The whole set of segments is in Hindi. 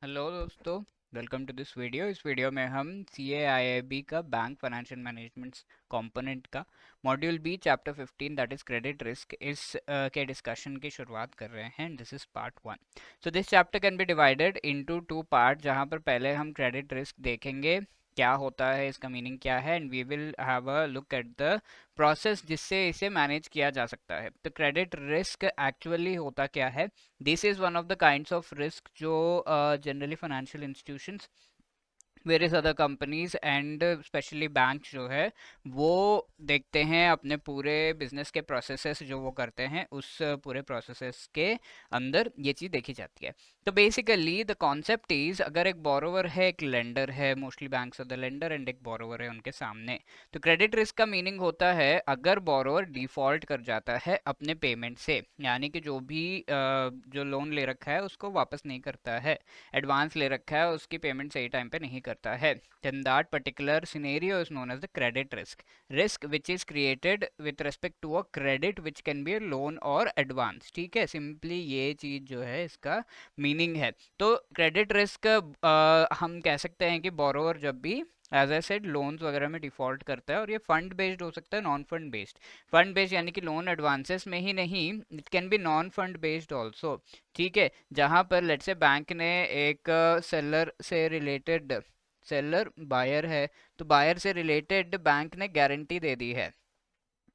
हेलो दोस्तों, वेलकम टू दिस वीडियो। इस वीडियो में हम CAIIB का बैंक फाइनेंशियल मैनेजमेंट कंपोनेंट का module B chapter 15 that is credit risk के डिस्कशन की शुरुआत कर रहे हैं। This is part 1। So this chapter can be divided into 2 part, जहां पर पहले हम क्रेडिट रिस्क देखेंगे, क्या होता है, इसका मीनिंग क्या है, and we will have a look at the process जिससे इसे मैनेज किया जा सकता है। तो क्रेडिट रिस्क एक्चुअली होता क्या है? This is one of the kinds of risk जो generally financial institutions, various other companies and specially bank जो है वो देखते हैं अपने पूरे बिजनेस के प्रोसेसेस जो वो करते हैं, उस पूरे प्रोसेसेस के अंदर ये चीज़ देखी जाती है। तो बेसिकली द कॉन्सेप्ट इज, अगर एक बोरोवर है, एक लेंडर है, mostly banks of the lender and एक बोरोवर है उनके सामने, तो क्रेडिट रिस्क का मीनिंग होता है अगर बोरोवर डिफॉल्ट कर जाता है अपने पेमेंट से, यानी कि जो भी जो लोन ले रखा है उसको वापस नहीं करता है, एडवांस ले रखा है उसकी पेमेंट सही टाइम पे नहीं करता है, then that particular scenario is known as the credit risk which is created with respect to a credit which can be a loan or advance। ठीक है, सिंपली ये चीज जो है इसका मीनिंग है। तो क्रेडिट रिस्क हम कह सकते हैं कि बोरोवर जब भी एज आई सेड लोन्स वगैरह में डिफॉल्ट करता है, और ये फंड बेस्ड हो सकता है, non fund based. Fund based यानी कि लोन एडवांसेस में ही नहीं, it can be non fund based also. ठीक है, जहां पर लेट से बैंक ने एक सेलर से रिलेटेड, सेलर बायर है, तो बायर से रिलेटेड बैंक ने गारंटी दे दी है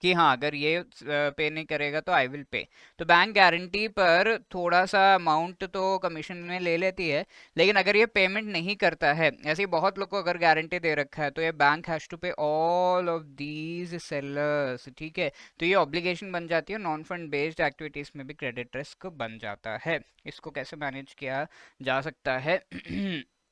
कि हाँ अगर ये पे नहीं करेगा तो आई विल पे। तो बैंक गारंटी पर थोड़ा सा अमाउंट तो कमीशन में ले लेती है, लेकिन अगर ये पेमेंट नहीं करता है, ऐसे ही बहुत लोग को अगर गारंटी दे रखा है, तो ये बैंक हैज टू पे ऑल ऑफ दीज सेलर्स। ठीक है, तो ये ऑब्लिगेशन बन जाती है, नॉन फंड बेस्ड एक्टिविटीज में भी क्रेडिट रिस्क बन जाता है। इसको कैसे मैनेज किया जा सकता है?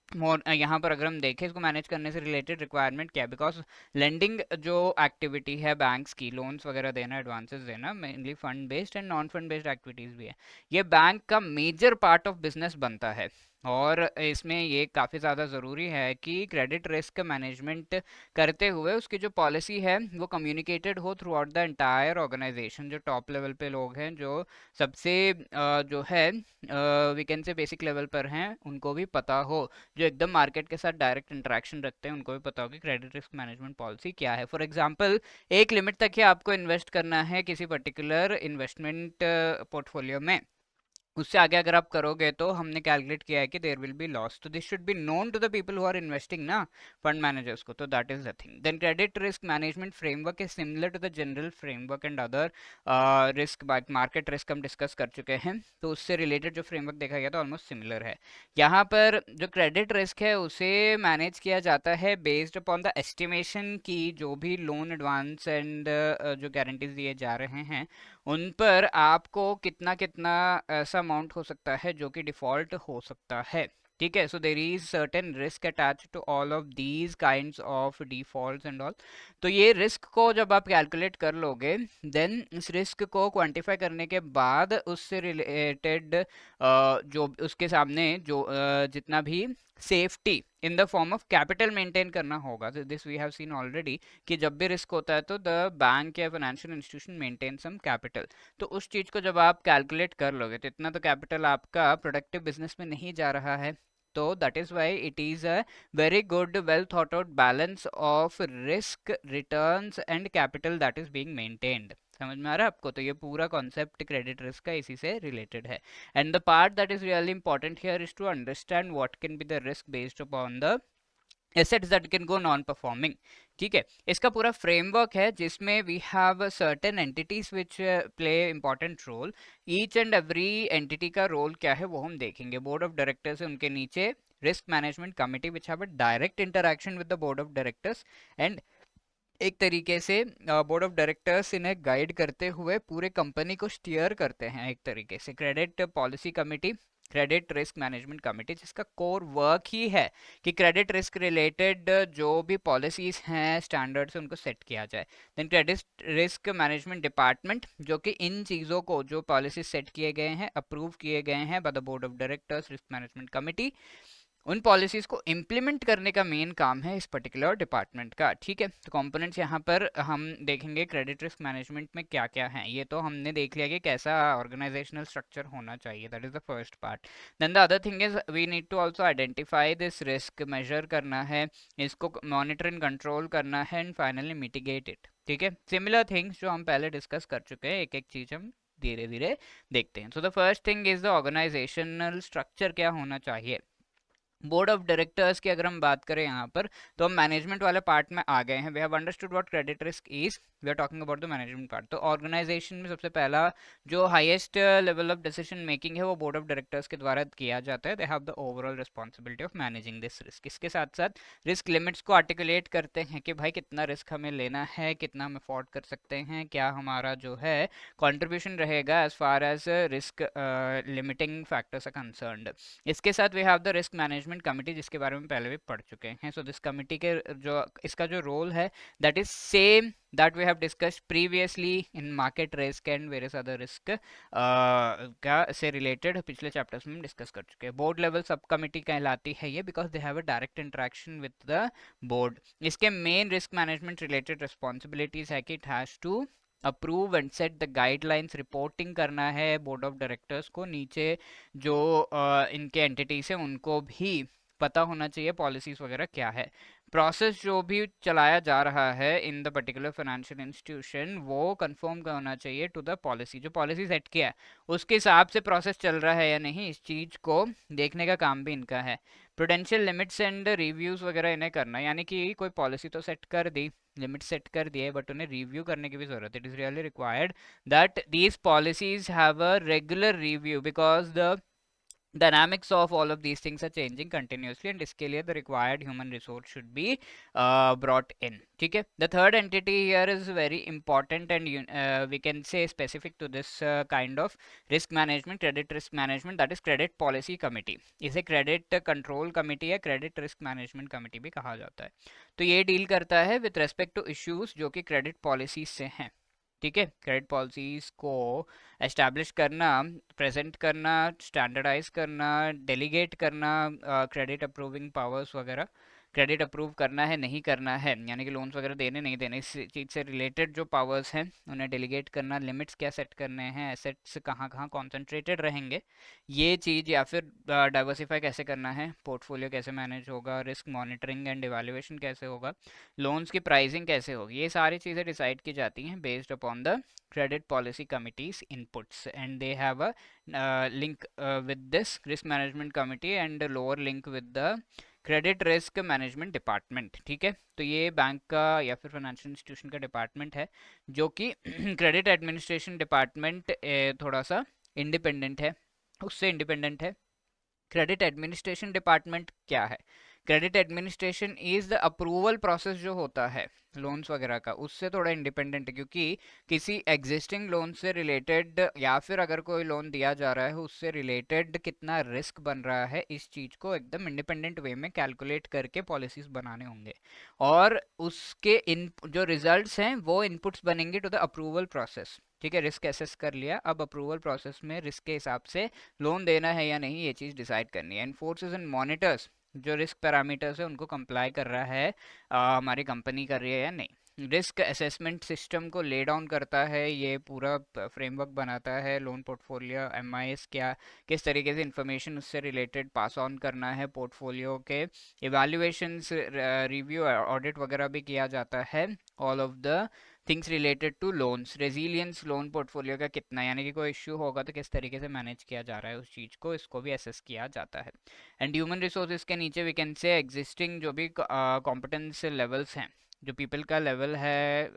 मोर यहाँ पर अगर हम देखें इसको मैनेज करने से रिलेटेड रिक्वायरमेंट क्या है, बिकॉज लेंडिंग जो एक्टिविटी है बैंक्स की, लोन्स वगैरह देना, एडवांसेस देना, mainly fund based and non fund based activities भी है, ये बैंक का मेजर पार्ट ऑफ बिजनेस बनता है। और इसमें ये काफ़ी ज़्यादा ज़रूरी है कि क्रेडिट रिस्क मैनेजमेंट करते हुए उसकी जो पॉलिसी है वो कम्युनिकेटेड हो throughout the entire organisation. जो टॉप लेवल पे लोग हैं, जो सबसे जो है we can say basic level पर हैं, उनको भी पता हो, जो एकदम मार्केट के साथ डायरेक्ट इंटरेक्शन रखते हैं उनको भी पता हो कि क्रेडिट रिस्क मैनेजमेंट पॉलिसी क्या है। फॉर एग्जांपल, एक लिमिट तक ही आपको इन्वेस्ट करना है किसी पर्टिकुलर इन्वेस्टमेंट पोर्टफोलियो में, उससे आगे अगर आप करोगे तो हमने कैलकुलेट किया है कि देयर विल बी लॉस। तो this should be known to the people who are investing ना, फंड मैनेजर्स को। तो that is the thing. Then credit risk management framework is similar to the general framework and other risk, market risk हम डिस्कस कर चुके हैं, तो उससे रिलेटेड जो फ्रेमवर्क देखा गया था ऑलमोस्ट सिमिलर है। यहाँ पर जो क्रेडिट रिस्क है उसे मैनेज किया जाता है बेस्ड अपॉन द एस्टिमेशन की जो भी लोन एडवांस एंड जो गारंटीज दिए जा रहे हैं उन पर आपको कितना कितना ऐसा अमाउंट हो सकता है जो कि डिफॉल्ट हो सकता है। ठीक है, so there is certain risk attach to all of these kinds of defaults and all. तो ये रिस्क को जब आप कैलकुलेट कर लोगे, देन इस रिस्क को क्वांटिफाई करने के बाद उससे रिलेटेड जो उसके सामने जो जितना भी safety in the form of capital maintain करना होगा, this we have seen already कि जब भी रिस्क होता है तो द बैंक या financial institution maintain some capital. तो उस चीज को जब आप कैलकुलेट कर लोगे तो इतना तो कैपिटल आपका प्रोडक्टिव बिजनेस में नहीं जा रहा है। तो that is why it is a very good well thought out balance of risk, returns and capital that is being maintained. समझ में आ रहा है आपको? तो ये पूरा कॉन्सेप्ट क्रेडिट रिस्क का इसी से रिलेटेड है। And the part that is really important here is to understand what can be the risk based upon the assets that can go non performing। ठीक है, इसका पूरा फ्रेमवर्क है जिसमें we have certain entities which play important role. Each and every entity का रोल क्या है वो हम देखेंगे। बोर्ड ऑफ डायरेक्टर्स है, उनके नीचे risk management committee which have a direct interaction with the board of directors, and एक तरीके से बोर्ड ऑफ डायरेक्टर्स इन्हें गाइड करते हुए पूरे कंपनी को स्टीयर करते हैं एक तरीके से। Credit policy committee, credit risk management committee, जिसका कोर वर्क ही है कि क्रेडिट रिस्क रिलेटेड जो भी पॉलिसीज हैं, स्टैंडर्ड्स, उनको सेट किया जाए। Then credit risk management department, जो कि इन चीज़ों को, जो पॉलिसीज सेट किए गए हैं, अप्रूव किए गए हैं by the board of directors, risk management committee, उन पॉलिसीज को इम्प्लीमेंट करने का मेन काम है इस पर्टिकुलर डिपार्टमेंट का। ठीक है, तो कंपोनेंट्स यहाँ पर हम देखेंगे क्रेडिट रिस्क मैनेजमेंट में क्या क्या है। ये तो हमने देख लिया कि कैसा ऑर्गेनाइजेशनल स्ट्रक्चर होना चाहिए, that is the first part. Then the other thing is we need to also identify this risk, measure करना है इसको, मॉनिटर एंड कंट्रोल करना है, एंड फाइनली मिटिगेट इट। ठीक है, सिमिलर थिंग्स जो हम पहले डिस्कस कर चुके हैं, एक एक चीज हम धीरे धीरे देखते हैं। So the first thing is the organisational structure क्या होना चाहिए। बोर्ड ऑफ डायरेक्टर्स की अगर हम बात करें यहाँ पर, तो हम मैनेजमेंट वाले पार्ट में आ गए हैं। We have understood what credit risk is, we are talking about the management part. तो ऑर्गेनाइजेशन में सबसे पहला जो highest level of decision making है वो बोर्ड ऑफ डायरेक्टर्स के द्वारा किया जाता है। They have the overall responsibility of managing this risk. इसके साथ साथ रिस्क लिमिट्स को आर्टिकुलेट करते हैं कि भाई कितना रिस्क हमें लेना है, कितना हम अफोर्ड कर सकते हैं, क्या हमारा जो है कॉन्ट्रीब्यूशन रहेगा as far as risk limiting factors are concerned. इसके साथ we have the risk management committee, जिसके बारे में पहले भी पढ़ चुके हैं। सो दिस कमिटी के जो इसका जो रोल है that is same that we have discussed previously in market risk and various other risk का से related पिछले chapters में हम discuss कर चुके हैं। board level सब कमिटी कहलाती है ये because they have a direct interaction with the board। इसके main risk management related responsibilities है कि it has to approve and set the guidelines, reporting करना है बोर्ड ऑफ डायरेक्टर्स को, नीचे जो इनके एंटिटीज है उनको भी पता होना चाहिए पॉलिसीज वगैरह क्या है। प्रोसेस जो भी चलाया जा रहा है in the particular financial institution वो कंफर्म होना चाहिए टू द पॉलिसी। जो पॉलिसी सेट किया है उसके हिसाब से प्रोसेस चल रहा है या नहीं, इस चीज को देखने का काम भी इनका है। प्रूडेंशियल लिमिट्स एंड रिव्यूज वगैरह इन्हें करना, यानी कि कोई पॉलिसी तो सेट कर दी, लिमिट सेट कर दिए, बट उन्हें रिव्यू करने की भी जरूरत है। It is really required that these policies have a regular review because the dynamics of all of these things are changing continuously, and इसके लिए the required human resource should be brought in। ठीक है, the third entity here is very important and we can say specific to this kind of risk management, credit risk management, that is credit policy committee। इसे credit control committee या credit risk management committee भी कहा जाता है। तो ये डील करता है with respect to issues जो कि credit policies से हैं। ठीक है, क्रेडिट पॉलिसीज को एस्टैब्लिश करना, प्रेजेंट करना, स्टैंडर्डाइज करना, डेलीगेट करना क्रेडिट अप्रूविंग पावर्स वगैरह, क्रेडिट अप्रूव करना है नहीं करना है, यानी कि लोन्स वगैरह देने नहीं देने, इस चीज़ से रिलेटेड जो पावर्स हैं उन्हें डेलीगेट करना, लिमिट्स क्या सेट करने हैं, एसेट्स कहाँ कहाँ कॉन्सेंट्रेटेड रहेंगे ये चीज़, या फिर डाइवर्सिफाई कैसे करना है, पोर्टफोलियो कैसे मैनेज होगा, रिस्क मॉनिटरिंग एंड इवैल्यूएशन कैसे होगा, लोन्स की प्राइसिंग कैसे होगी, ये सारी चीज़ें डिसाइड की जाती हैं based upon the credit policy committees inputs, and they have a link with this risk management committee and a lower link with the credit risk management department. ठीक है, तो ये बैंक का या फिर फाइनेंशियल इंस्टीट्यूशन का डिपार्टमेंट है जो कि क्रेडिट एडमिनिस्ट्रेशन डिपार्टमेंट थोड़ा सा इंडिपेंडेंट है, उससे इंडिपेंडेंट है। क्रेडिट एडमिनिस्ट्रेशन डिपार्टमेंट क्या है? Credit administration is the approval process जो होता है लोन्स वगैरह का, उससे थोड़ा इंडिपेंडेंट है, क्योंकि किसी एग्जिस्टिंग लोन से रिलेटेड या फिर अगर कोई लोन दिया जा रहा है उससे रिलेटेड कितना रिस्क बन रहा है, इस चीज़ को एकदम इंडिपेंडेंट वे में कैलकुलेट करके पॉलिसीज बनाने होंगे, और उसके इन जो रिजल्ट्स हैं वो इनपुट्स बनेंगे टू द अप्रूवल प्रोसेस। ठीक है, रिस्क एसेस कर लिया, अब अप्रूवल प्रोसेस में रिस्क के हिसाब से लोन देना है या नहीं ये चीज़ डिसाइड करनी है। एनफोर्सेस एंड मॉनिटर्स जो रिस्क पैरामीटर्स है उनको कंप्लाई कर रहा है हमारी कंपनी कर रही है या नहीं। रिस्क असेसमेंट सिस्टम को ले डाउन करता है, ये पूरा फ्रेमवर्क बनाता है लोन पोर्टफोलियो एमआईएस क्या किस तरीके से इंफॉर्मेशन उससे रिलेटेड पास ऑन करना है, पोर्टफोलियो के इवैल्यूएशंस, रिव्यू, ऑडिट वगैरह भी किया जाता है। All of the things related to loans, resilience loan portfolio का कितना, यानी कि कोई इश्यू होगा तो किस तरीके से मैनेज किया जा रहा है उस चीज़ को, इसको भी असेस किया जाता है। एंड ह्यूमन रिसोर्सेज के नीचे वी कैन से एग्जिस्टिंग जो भी कॉम्पिटेंस लेवल्स हैं, जो पीपल का लेवल है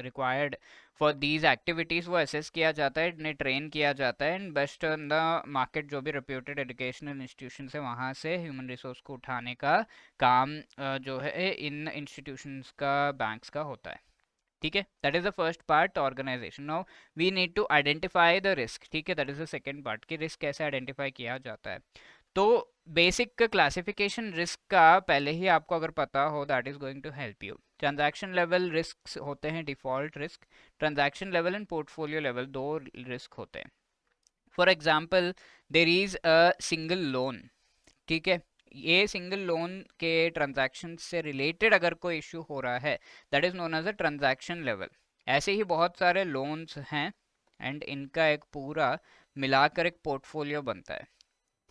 रिक्वायर्ड फॉर दीज एक्टिविटीज़, वो असेस किया जाता है, इन्हें ट्रेन किया जाता है, and best on the market जो भी रेप्यूटेड एजुकेशनल इंस्टीट्यूशन है वहाँ से ह्यूमन रिसोर्स को उठाने का काम जो है इन इंस्टीट्यूशंस का, बैंक्स का होता है। ठीक है, that is the first part organisation. Now we need to identify the risk. ठीक है, that is the second part कि रिस्क कैसे आइडेंटिफाई किया जाता है। तो बेसिक क्लासिफिकेशन रिस्क का पहले ही आपको अगर पता हो that is going to help you. Transaction level risk होते हैं, default risk, transaction level and portfolio level, दो रिस्क होते हैं। For example there is a single loan, ठीक है, ये सिंगल लोन के ट्रांजैक्शन से रिलेटेड अगर कोई इश्यू हो रहा है, that is known as a transaction level. ऐसे ही बहुत सारे लोन्स हैं एंड इनका एक पूरा मिलाकर एक पोर्टफोलियो बनता है,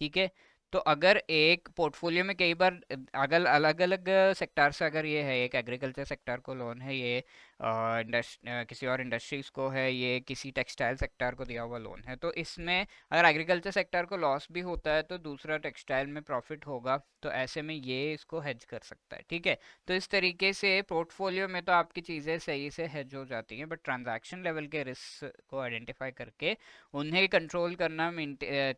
ठीक है। तो अगर एक पोर्टफोलियो में कई बार अगर अलग अलग सेक्टर से, अगर ये है एक एग्रीकल्चर सेक्टर को लोन है, ये किसी और इंडस्ट्रीज को है, ये किसी टेक्सटाइल सेक्टर को दिया हुआ लोन है, तो इसमें अगर एग्रीकल्चर सेक्टर को लॉस भी होता है तो दूसरा टेक्सटाइल में प्रॉफिट होगा, तो ऐसे में ये इसको हेज कर सकता है, ठीक है। तो इस तरीके से पोर्टफोलियो में तो आपकी चीज़ें सही से हेज हो जाती हैं, बट ट्रांजैक्शन लेवल के रिस्क को आइडेंटिफाई करके उन्हें कंट्रोल करना,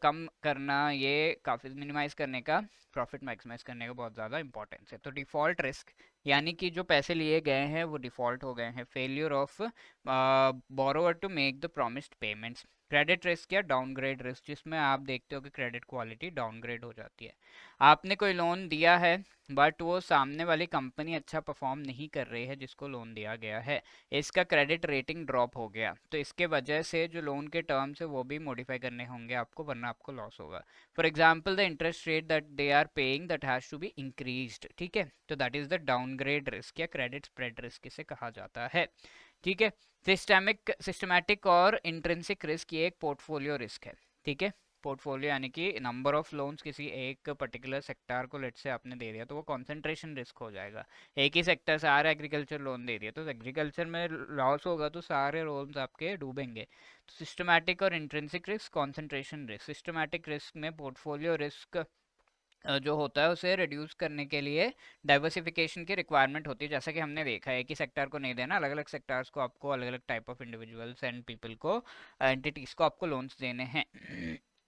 कम करना, ये काफ़ी मिनिमाइज करने का, प्रॉफिट मैक्सिमाइज करने का बहुत ज़्यादा इंपॉर्टेंस है। तो डिफ़ॉल्ट रिस्क यानी कि जो पैसे लिए गए हैं वो डिफ़ॉल्ट हो गए हैं, failure of borrower to make the promised payments. Credit risk या डाउनग्रेड रिस्क, जिसमें आप देखते हो कि क्रेडिट क्वालिटी डाउनग्रेड हो जाती है। आपने कोई लोन दिया है बट वो सामने वाली कंपनी अच्छा परफॉर्म नहीं कर रही है जिसको लोन दिया गया है, इसका क्रेडिट रेटिंग ड्रॉप हो गया, तो इसके वजह से जो लोन के टर्म्स है वो भी मॉडिफाई करने होंगे आपको, वरना आपको लॉस होगा। For example the interest rate that they are paying that has to be increased, ठीक है। तो that is the downgrade risk या क्रेडिट स्प्रेड रिस्क इसे कहा जाता है, ठीक है। सिस्टमैटिक और इंट्रिंसिक रिस्क ये एक पोर्टफोलियो रिस्क है, ठीक है। पोर्टफोलियो यानी कि नंबर ऑफ लोन्स किसी एक पर्टिकुलर सेक्टर को लेट से आपने दे दिया तो वो कंसंट्रेशन रिस्क हो जाएगा। एक ही सेक्टर से सारे एग्रीकल्चर लोन दे दिया तो एग्रीकल्चर में लॉस होगा तो सारे लोन्स आपके डूबेंगे। तो सिस्टमैटिक और intrinsic risk, concentration risk. Systematic risk में पोर्टफोलियो रिस्क जो होता है उसे रिड्यूस करने के लिए डाइवर्सिफिकेशन की रिक्वायरमेंट होती है, जैसा कि हमने देखा है कि सेक्टर को नहीं देना, अलग अलग सेक्टर्स को आपको, अलग अलग type of individuals and people को, एंटिटीज को आपको लोन्स देने हैं।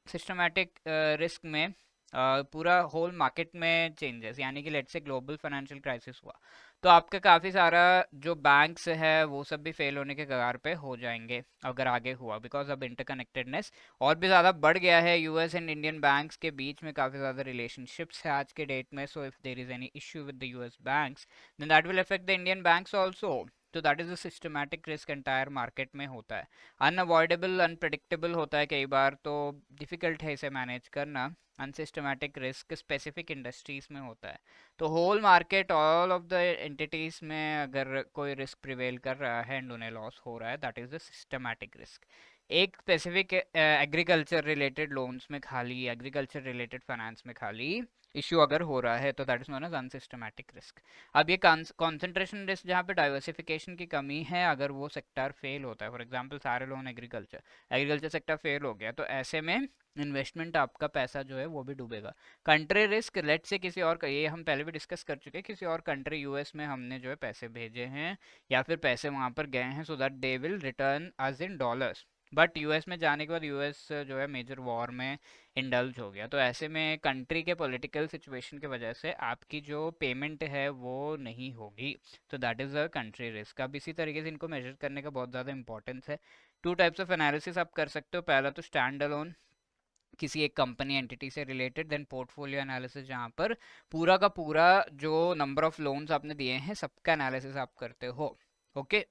सिस्टमैटिक रिस्क में पूरा होल मार्केट में चेंजेस, यानी कि let's say global financial crisis हुआ तो आपका काफ़ी सारा जो बैंक्स है वो सब भी फेल होने के कगार पे हो जाएंगे अगर आगे हुआ, बिकॉज अब इंटरकनेक्टेडनेस और भी ज़्यादा बढ़ गया है। यूएस एंड इंडियन बैंक्स के बीच में काफ़ी ज़्यादा रिलेशनशिप्स है आज के डेट में, so if there is any issue with the US banks then that will affect the Indian banks also. तो that is a systematic risk entire market में होता है। अनअवॉइडेबल, अनप्रडिक्टेबल होता है कई बार, तो डिफ़िकल्ट है इसे मैनेज करना। अनसिस्टमैटिक रिस्क स्पेसिफिक इंडस्ट्रीज में होता है। तो whole market, all of the entities में अगर कोई रिस्क प्रिवेल कर रहा है एंड उन्हें लॉस हो रहा है, that is the systematic risk. एक स्पेसिफिक एग्रीकल्चर रिलेटेड लोन्स में खाली, एग्रीकल्चर रिलेटेड फाइनेंस में खाली इश्यू अगर हो रहा है तो that is known as unsystematic risk. अब ये कॉन्सेंट्रेशन रिस्क, जहाँ पे डाइवर्सिफिकेशन की कमी है, अगर वो सेक्टर फेल होता है, फॉर एग्जांपल सारे loan agriculture, agriculture sector fail हो गया, तो ऐसे में इन्वेस्टमेंट आपका पैसा जो है वो भी डूबेगा। कंट्री रिस्क, लेट से किसी और, ये हम पहले भी डिस्कस कर चुके हैं, किसी और कंट्री यूएस में हमने जो है पैसे भेजे हैं या फिर पैसे वहाँ पर गए हैं so that they will return us in dollars, but US में जाने के बाद यूएस जो है मेजर वॉर में इंडल्ज हो गया, तो ऐसे में कंट्री के पॉलिटिकल सिचुएशन की वजह से आपकी जो पेमेंट है वो नहीं होगी, तो that is a country risk. अब इसी तरीके से इनको मेजर करने का बहुत ज़्यादा इंपॉर्टेंस है। टू टाइप्स ऑफ एनालिसिस आप कर सकते हो, पहला तो स्टैंड अलोन, किसी एक कंपनी एंटिटी से रिलेटेड, देन पोर्टफोलियो एनालिसिस जहाँ पर पूरा का पूरा जो नंबर ऑफ लोन्स आपने दिए हैं सबका एनालिसिस आप करते हो, okay.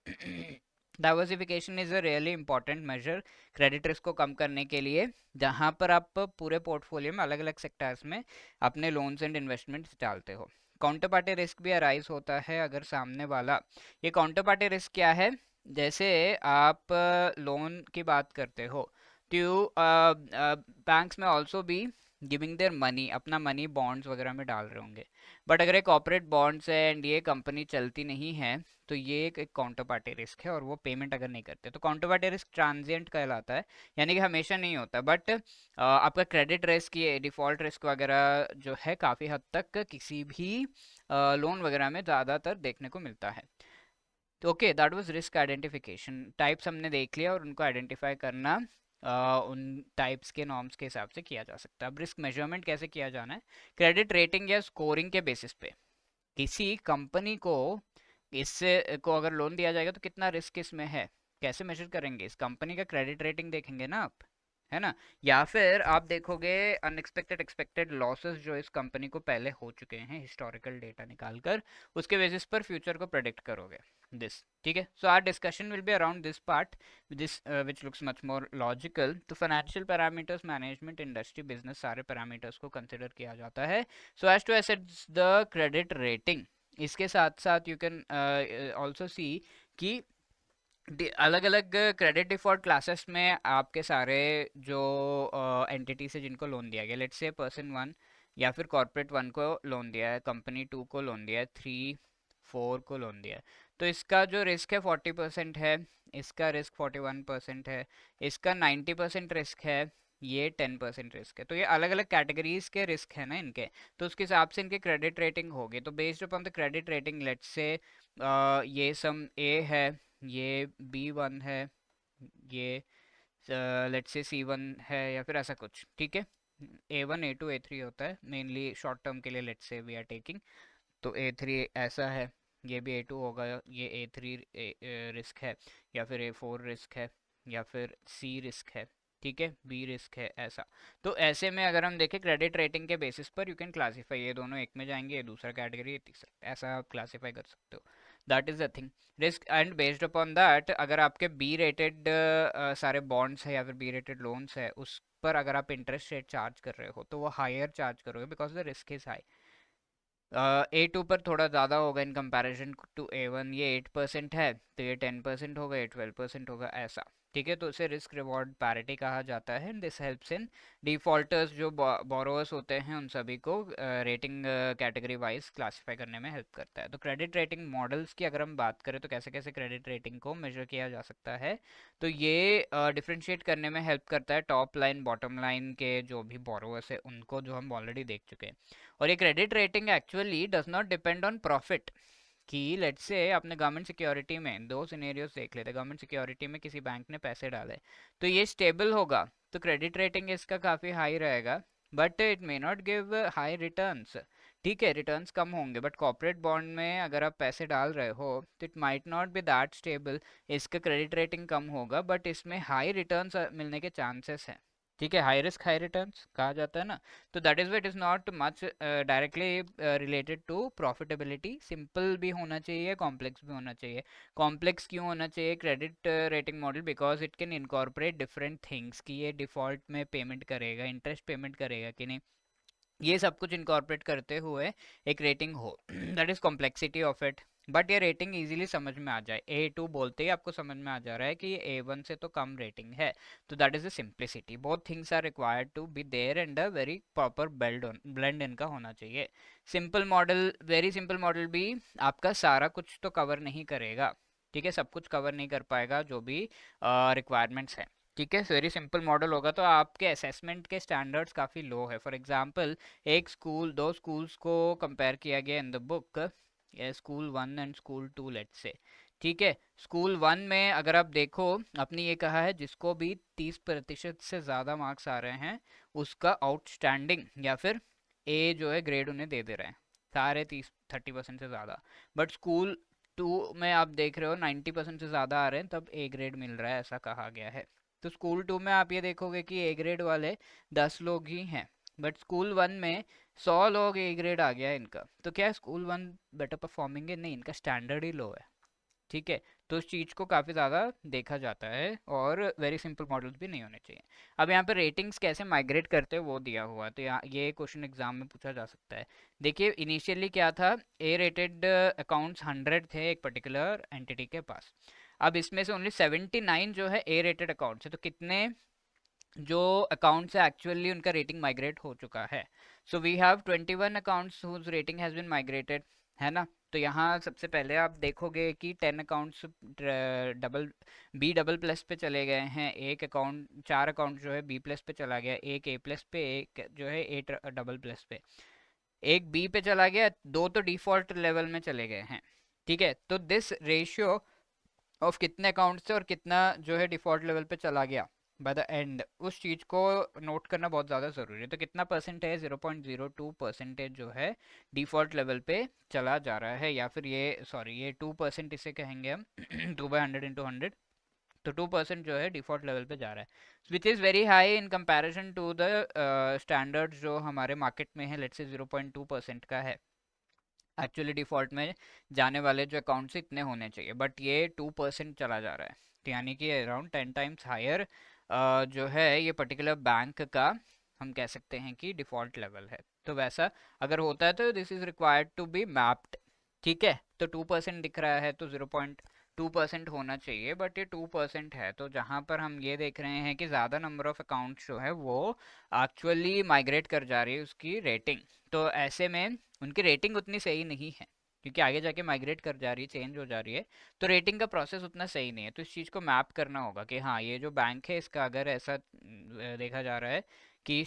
Diversification is a really important measure credit risk को कम करने के लिए, जहाँ पर आप पूरे पोर्टफोलियो में अलग अलग सेक्टर्स में अपने लोन्स एंड इन्वेस्टमेंट्स डालते हो। काउंटर पार्टी रिस्क भी अराइज होता है अगर सामने वाला, ये काउंटर पार्टी रिस्क क्या है, जैसे आप लोन की बात करते हो तो बैंक्स में ऑल्सो भी गिविंग देयर मनी, अपना मनी बॉन्ड्स वगैरह में डाल रहे होंगे, बट अगर एक कॉर्पोरेट बॉन्ड्स है एंड ये कंपनी चलती नहीं है तो ये एक काउंटर पार्टी रिस्क है, और वो पेमेंट अगर नहीं करते तो काउंटर पार्टी रिस्क ट्रांजिएंट कहलाता है, यानी कि हमेशा नहीं होता, बट आपका क्रेडिट रिस्क, ये डिफॉल्ट रिस्क वगैरह जो है काफ़ी हद तक किसी भी लोन वगैरह में ज़्यादातर देखने को मिलता है। तो okay, that was risk identification. Types हमने देख लिया और उनको आइडेंटिफाई करना उन टाइप्स के नॉर्म्स के हिसाब से किया जा सकता है। अब रिस्क मेजरमेंट कैसे किया जाना है, क्रेडिट रेटिंग या स्कोरिंग के बेसिस पे किसी कंपनी को, इससे को अगर लोन दिया जाएगा तो कितना रिस्क इसमें है, कैसे मेजर करेंगे, इस कंपनी का क्रेडिट रेटिंग देखेंगे ना आप, है ना, या फिर आप देखोगे अनएक्सपेक्टेड एक्सपेक्टेड लॉसेस जो इस कंपनी को पहले हो चुके हैं हिस्टोरिकल डेटा निकालकर, उसके बेसिस पर फ्यूचर को प्रेडिक्ट करोगे दिस। ठीक है, so our discussion will be around this part, this which looks much more logical. तो financial parameters, management, industry, business, सारे पैरामीटर्स को कंसिडर किया जाता है so as to assess the credit rating. इसके साथ साथ यू कैन ऑल्सो सी कि अलग अलग क्रेडिट डिफॉल्ट क्लासेस में आपके सारे जो एंटिटी से जिनको लोन दिया गया, लेट्स से पर्सन वन या फिर कॉर्पोरेट वन को लोन दिया है, कंपनी टू को लोन दिया है, थ्री फोर को लोन दिया है, तो इसका जो रिस्क है 40% है, इसका रिस्क 41% है, इसका 90% रिस्क है, ये 10% रिस्क है। तो ये अलग अलग कैटेगरीज के रिस्क है ना इनके, तो उसके हिसाब से इनके क्रेडिट रेटिंग होगी। तो based upon the credit rating let's say ये सम ए है, ये B1 है, ये लेट्स से C1 है या फिर ऐसा कुछ। ठीक है, A1 A2 A3 होता है मेनली शॉर्ट टर्म के लिए, let's say we are taking, तो A3 ऐसा है, ये भी A2 होगा, ये A3 रिस्क है, या फिर A4 रिस्क है, या फिर C रिस्क है, ठीक है, B रिस्क है, ऐसा। तो ऐसे में अगर हम देखें क्रेडिट रेटिंग के बेसिस पर यू कैन क्लासीफाई, ये दोनों एक में जाएंगे, ये दूसरा कैटेगरी, ये तीसरा, ऐसा आप क्लासीफाई कर सकते हो। That is the thing risk, and based upon that अगर आपके बी रेटेड सारे बॉन्ड्स है या फिर बी रेटेड लोन्स है, उस पर अगर आप इंटरेस्ट रेट चार्ज कर रहे हो तो वो हायर चार्ज करोगे because the risk is high. A2 पर थोड़ा ज़्यादा होगा इन कंपैरिजन टू A1, ये 8% है तो ये 10% होगा, ये 12% होगा, ऐसा। ठीक है, तो इसे रिस्क रिवॉर्ड पैरिटी कहा जाता है। दिस हेल्प्स इन डिफॉल्टर्स जो बोरोवर्स होते हैं उन सभी को रेटिंग कैटेगरी वाइज क्लासीफाई करने में हेल्प करता है। तो क्रेडिट रेटिंग मॉडल्स की अगर हम बात करें तो कैसे कैसे क्रेडिट रेटिंग को मेजर किया जा सकता है, तो ये डिफ्रेंशिएट करने में हेल्प करता है टॉप लाइन बॉटम लाइन के जो भी बोरोवर्स है उनको, जो हम ऑलरेडी देख चुके हैं। और ये credit rating actually does not depend on profit, कि लेट्स से आपने गवर्नमेंट सिक्योरिटी में दो सिनेरियोस देख लेते, गवर्नमेंट सिक्योरिटी में किसी बैंक ने पैसे डाले तो ये स्टेबल होगा तो क्रेडिट रेटिंग इसका काफ़ी हाई रहेगा, but it may not give high returns. ठीक है, रिटर्न्स कम होंगे, बट कॉर्पोरेट बॉन्ड में अगर आप पैसे डाल रहे हो तो it might not be that stable, इसका क्रेडिट रेटिंग कम होगा बट इसमें हाई रिटर्न्स मिलने के चांसेस हैं। ठीक है, हाई रिस्क हाई रिटर्न्स कहा जाता है ना, तो that is it is not much directly related to profitability. Simple भी होना चाहिए, कॉम्प्लेक्स भी होना चाहिए। कॉम्प्लेक्स क्यों होना चाहिए credit rating model, because it can incorporate different things, कि ये डिफॉल्ट में पेमेंट करेगा, इंटरेस्ट पेमेंट करेगा कि नहीं, ये सब कुछ इनकॉर्पोरेट करते हुए एक रेटिंग हो that is complexity of it. But ये रेटिंग इजीली समझ में आ जाए, A2 बोलते ही आपको समझ में आ जा रहा है कि ये A1 से तो कम रेटिंग है, तो that is the simplicity. Both things are required to be there and a very proper blend इनका होना चाहिए। Simple model, very simple model भी आपका सारा कुछ तो कवर नहीं करेगा, ठीक है, सब कुछ कवर नहीं कर पाएगा जो भी रिक्वायरमेंट्स है। ठीक है, वेरी सिंपल मॉडल होगा तो आपके असेसमेंट के स्टैंडर्ड्स काफ़ी लो है। फॉर एग्जांपल एक स्कूल, दो स्कूल्स को कंपेयर किया गया in the book, school one and school two let's say. ठीक है, स्कूल वन में अगर आप देखो, आपने ये कहा है जिसको भी 30% से ज़्यादा मार्क्स आ रहे हैं उसका आउटस्टैंडिंग या फिर ए जो है ग्रेड उन्हें दे दे रहे हैं, सारे 30% से ज़्यादा। बट स्कूल टू में आप देख रहे हो 90% से ज़्यादा आ रहे हैं तब ए ग्रेड मिल रहा है, ऐसा कहा गया है। तो स्कूल टू में आप ये देखोगे कि ए ग्रेड वाले 10 लोग ही हैं, बट स्कूल वन में 100 लोग ए ग्रेड आ गया है इनका, तो क्या स्कूल वन बेटर परफॉर्मिंग है? नहीं, इनका स्टैंडर्ड ही लो है। ठीक है, तो उस चीज़ को काफ़ी ज़्यादा देखा जाता है और वेरी सिंपल मॉडल्स भी नहीं होने चाहिए। अब यहाँ पे रेटिंग्स कैसे माइग्रेट करते हैं वो दिया हुआ है, तो यहाँ ये क्वेश्चन एग्जाम में पूछा जा सकता है। देखिए इनिशियली क्या था, ए रेटेड अकाउंट्स 100 थे एक पर्टिकुलर एंटिटी के पास, अब इसमें से ओनली 79 जो है ए रेटेड अकाउंट्स है, तो कितने जो अकाउंट्स है एक्चुअली उनका रेटिंग माइग्रेट हो चुका है? So we have 21 accounts whose rating has been migrated, है ना। तो यहाँ सबसे पहले आप देखोगे कि 10 अकाउंट्स डबल B++ पे चले गए हैं, एक अकाउंट, 4 अकाउंट जो है B+ पे चला गया, एक A+ पे, एक जो है A++ पे, एक B पे चला गया, दो तो डिफॉल्ट लेवल में चले गए हैं। ठीक है, तो दिस रेशियो ऑफ कितने अकाउंट से और कितना जो है डिफॉल्ट लेवल पे चला गया बाय द एंड, उस चीज़ को नोट करना बहुत ज़्यादा ज़रूरी है। तो कितना परसेंट है, 0.02% जो है डिफ़ॉल्ट लेवल पे चला जा रहा है, या फिर ये सॉरी ये 2% इसे कहेंगे हम 2/100 × 100, तो 2% जो है डिफॉल्ट लेवल पे जा रहा है, which is very high in comparison to the standard जो हमारे मार्केट में है, लेट्स से 0.2% का है। एक्चुअली डिफ़ॉल्ट में जाने वाले जो अकाउंट्स इतने होने चाहिए, बट ये 2% चला जा रहा है, तो यानी कि अराउंड 10 टाइम्स हायर जो है ये पर्टिकुलर बैंक का हम कह सकते हैं कि डिफ़ॉल्ट लेवल है। तो वैसा अगर होता है तो this is required to be mapped, ठीक है। तो 2% दिख रहा है तो 0.2% होना चाहिए, बट ये 2% है। तो जहाँ पर हम ये देख रहे हैं कि ज़्यादा नंबर ऑफ अकाउंट्स जो है वो एक्चुअली माइग्रेट कर जा रही है उसकी रेटिंग, तो ऐसे में उनकी रेटिंग उतनी सही नहीं है, क्योंकि आगे जाके माइग्रेट कर जा रही है, चेंज हो जा रही है, तो रेटिंग का प्रोसेस उतना सही नहीं है। तो इस चीज़ को मैप करना होगा कि हाँ ये जो बैंक है इसका अगर ऐसा देखा जा रहा है कि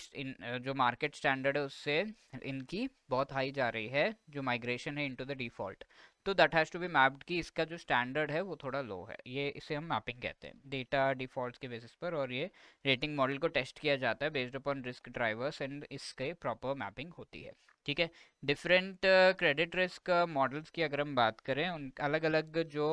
जो मार्केट स्टैंडर्ड है उससे इनकी बहुत हाई जा रही है जो माइग्रेशन है इनटू द डिफ़ॉल्ट, तो that has to be mapped कि इसका जो स्टैंडर्ड है वो थोड़ा लो है, ये इसे हम मैपिंग कहते हैं डेटा डिफ़ॉल्ट के बेसिस पर। और ये रेटिंग मॉडल को टेस्ट किया जाता है based upon risk drivers and इसके प्रॉपर मैपिंग होती है, ठीक है। डिफरेंट क्रेडिट रिस्क मॉडल्स की अगर हम बात करें, उन अलग अलग जो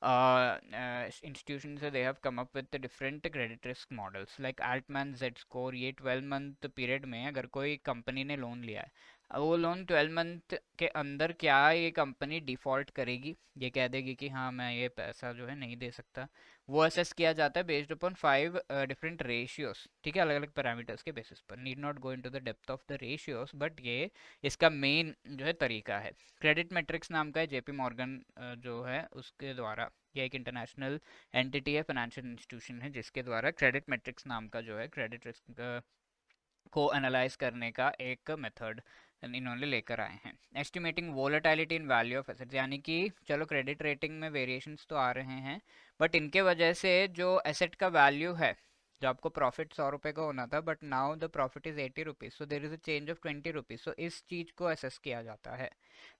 इंस्टीट्यूशन है they have come up with different credit risk models like Altman Z score. ये 12 मंथ पीरियड में अगर कोई कंपनी ने लोन लिया है, वो लोन 12 मंथ के अंदर क्या ये कंपनी डिफ़ॉल्ट करेगी, ये कह देगी कि हाँ मैं ये पैसा जो है नहीं दे सकता, वो असेस किया जाता है बेस्ड अपॉन 5 डिफरेंट रेशियोज, ठीक है, अलग अलग पैरामीटर्स के बेसिस पर। Need not go into the depth of the ratios, but ये इसका मेन जो है तरीका है। क्रेडिट मैट्रिक्स नाम का है, जेपी मॉर्गन जो है उसके द्वारा, यह एक इंटरनेशनल एंटिटी है, फाइनेंशियल इंस्टीट्यूशन है, जिसके द्वारा क्रेडिट मैट्रिक्स नाम का जो है क्रेडिट रिस्क को एनालाइज करने का एक मेथड इन्होंने लेकर आए हैं। Estimating volatility in value of assets, यानी कि चलो क्रेडिट रेटिंग में वेरिएशंस तो आ रहे हैं, बट इनके वजह से जो एसेट का वैल्यू है, जो आपको प्रॉफिट 100 रुपये का होना था but now the profit is 80 rupees, so there is a change of 20 rupees, so इस चीज़ को असेस किया जाता है।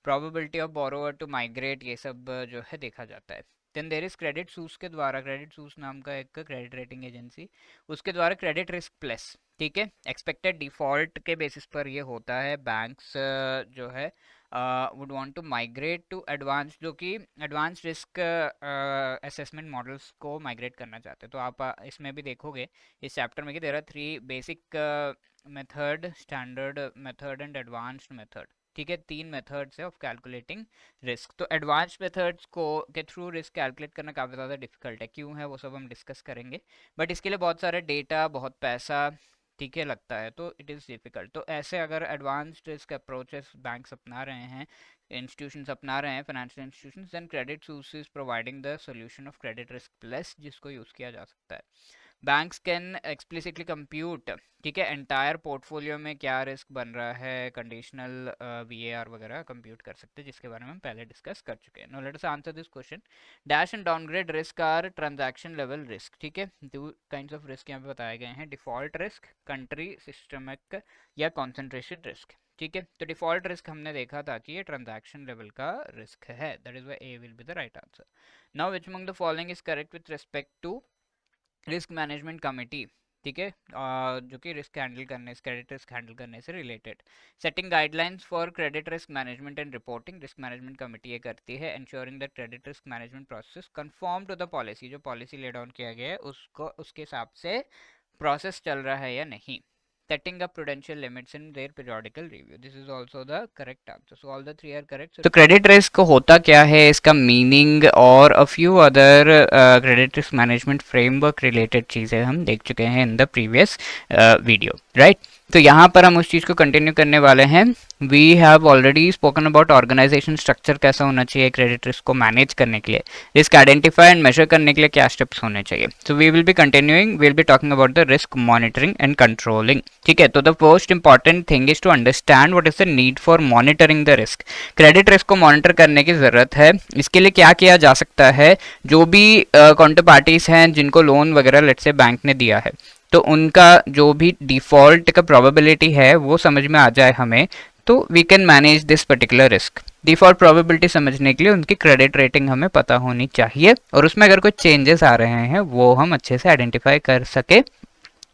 Probability of borrower to migrate, ये सब जो है देखा जाता है। Then there is Credit Suisse के द्वारा, क्रेडिट सूस नाम का एक क्रेडिट रेटिंग एजेंसी, उसके द्वारा क्रेडिट रिस्क प्लस, ठीक है, एक्सपेक्टेड डिफॉल्ट के बेसिस पर ये होता है। बैंक्स जो है would want to migrate to advance, जो कि एडवांस रिस्क असेसमेंट मॉडल्स को माइग्रेट करना चाहते हैं। तो आप इसमें भी देखोगे इस चैप्टर में कि there are 3 basic method, standard method and advanced method, ठीक है, 3 मेथड्स है ऑफ कैलकुलेटिंग रिस्क। तो एडवांस मेथड्स को के थ्रू रिस्क कैलकुलेट करना काफ़ी ज़्यादा डिफिकल्ट है, क्यों है वो सब हम डिस्कस करेंगे, बट इसके लिए बहुत सारे डेटा, बहुत पैसा, ठीक है, लगता है, तो इट इज़ डिफ़िकल्ट। तो ऐसे अगर एडवांस्ड रिस्क अप्रोचेस बैंक्स अपना रहे हैं, इंस्टीट्यूशंस अपना रहे हैं, financial institutions, then Credit Suisse is providing the solution of credit risk plus, जिसको यूज़ किया जा सकता है। बैंक्स कैन एक्सप्लिसिटली कंप्यूट, ठीक है, एंटायर पोर्टफोलियो में क्या रिस्क बन रहा है, कंडीशनल VAR वगैरह कंप्यूट कर सकते हैं, जिसके बारे में हम पहले डिस्कस कर चुके हैं। Now let us answer this question. Dash and downgrade risk are transaction level risk, ठीक है, 2 काइंड्स ऑफ रिस्क यहाँ पे बताए गए हैं, डिफॉल्ट रिस्क, कंट्री सिस्टमिक या कॉन्सेंट्रेशन रिस्क, ठीक है। तो डिफॉल्ट रिस्क हमने देखा था कि ये ट्रांजैक्शन लेवल का रिस्क है, that is why A will be the right answer. Now which among the following is correct with respect to risk management committee, ठीक है, जो कि रिस्क हैंडल करने से, क्रेडिट रिस्क हैंडल करने से related. Setting guidelines for credit risk management and reporting, risk management committee ये करती है। Ensuring that credit risk management process conform to the policy, जो पॉलिसी ले डाउन किया गया है उसको, उसके हिसाब से प्रोसेस चल रहा है या नहीं। Setting up prudential limits in their periodical review. This is also the correct answer. So all the 3 are correct. So credit risk होता क्या है, इसका meaning और a few other credit risk management framework related चीज़ें हम देख चुके हैं in the previous video, right? तो यहाँ पर हम उस चीज़ को कंटिन्यू करने वाले हैं। We have already spoken about organisation structure कैसा होना चाहिए क्रेडिट रिस्क को मैनेज करने के लिए, रिस्क आइडेंटिफाई एंड मेजर करने के लिए क्या स्टेप्स होने चाहिए। So we will be continuing, we will be talking about the risk monitoring and controlling, ठीक है। तो the most important thing is to understand what is the need for monitoring the risk. Credit risk को मॉनिटर करने की ज़रूरत है, इसके लिए क्या किया जा सकता है, जो भी काउंटर पार्टीज हैं जिनको लोन वगैरह लेट्स से बैंक ने दिया है, तो उनका जो भी डिफ़ॉल्ट का प्रोबेबिलिटी है वो समझ में आ जाए हमें, तो we can manage this particular risk. Default probability समझने के लिए उनकी क्रेडिट रेटिंग हमें पता होनी चाहिए, और उसमें अगर कोई चेंजेस आ रहे हैं वो हम अच्छे से आइडेंटिफाई कर सके,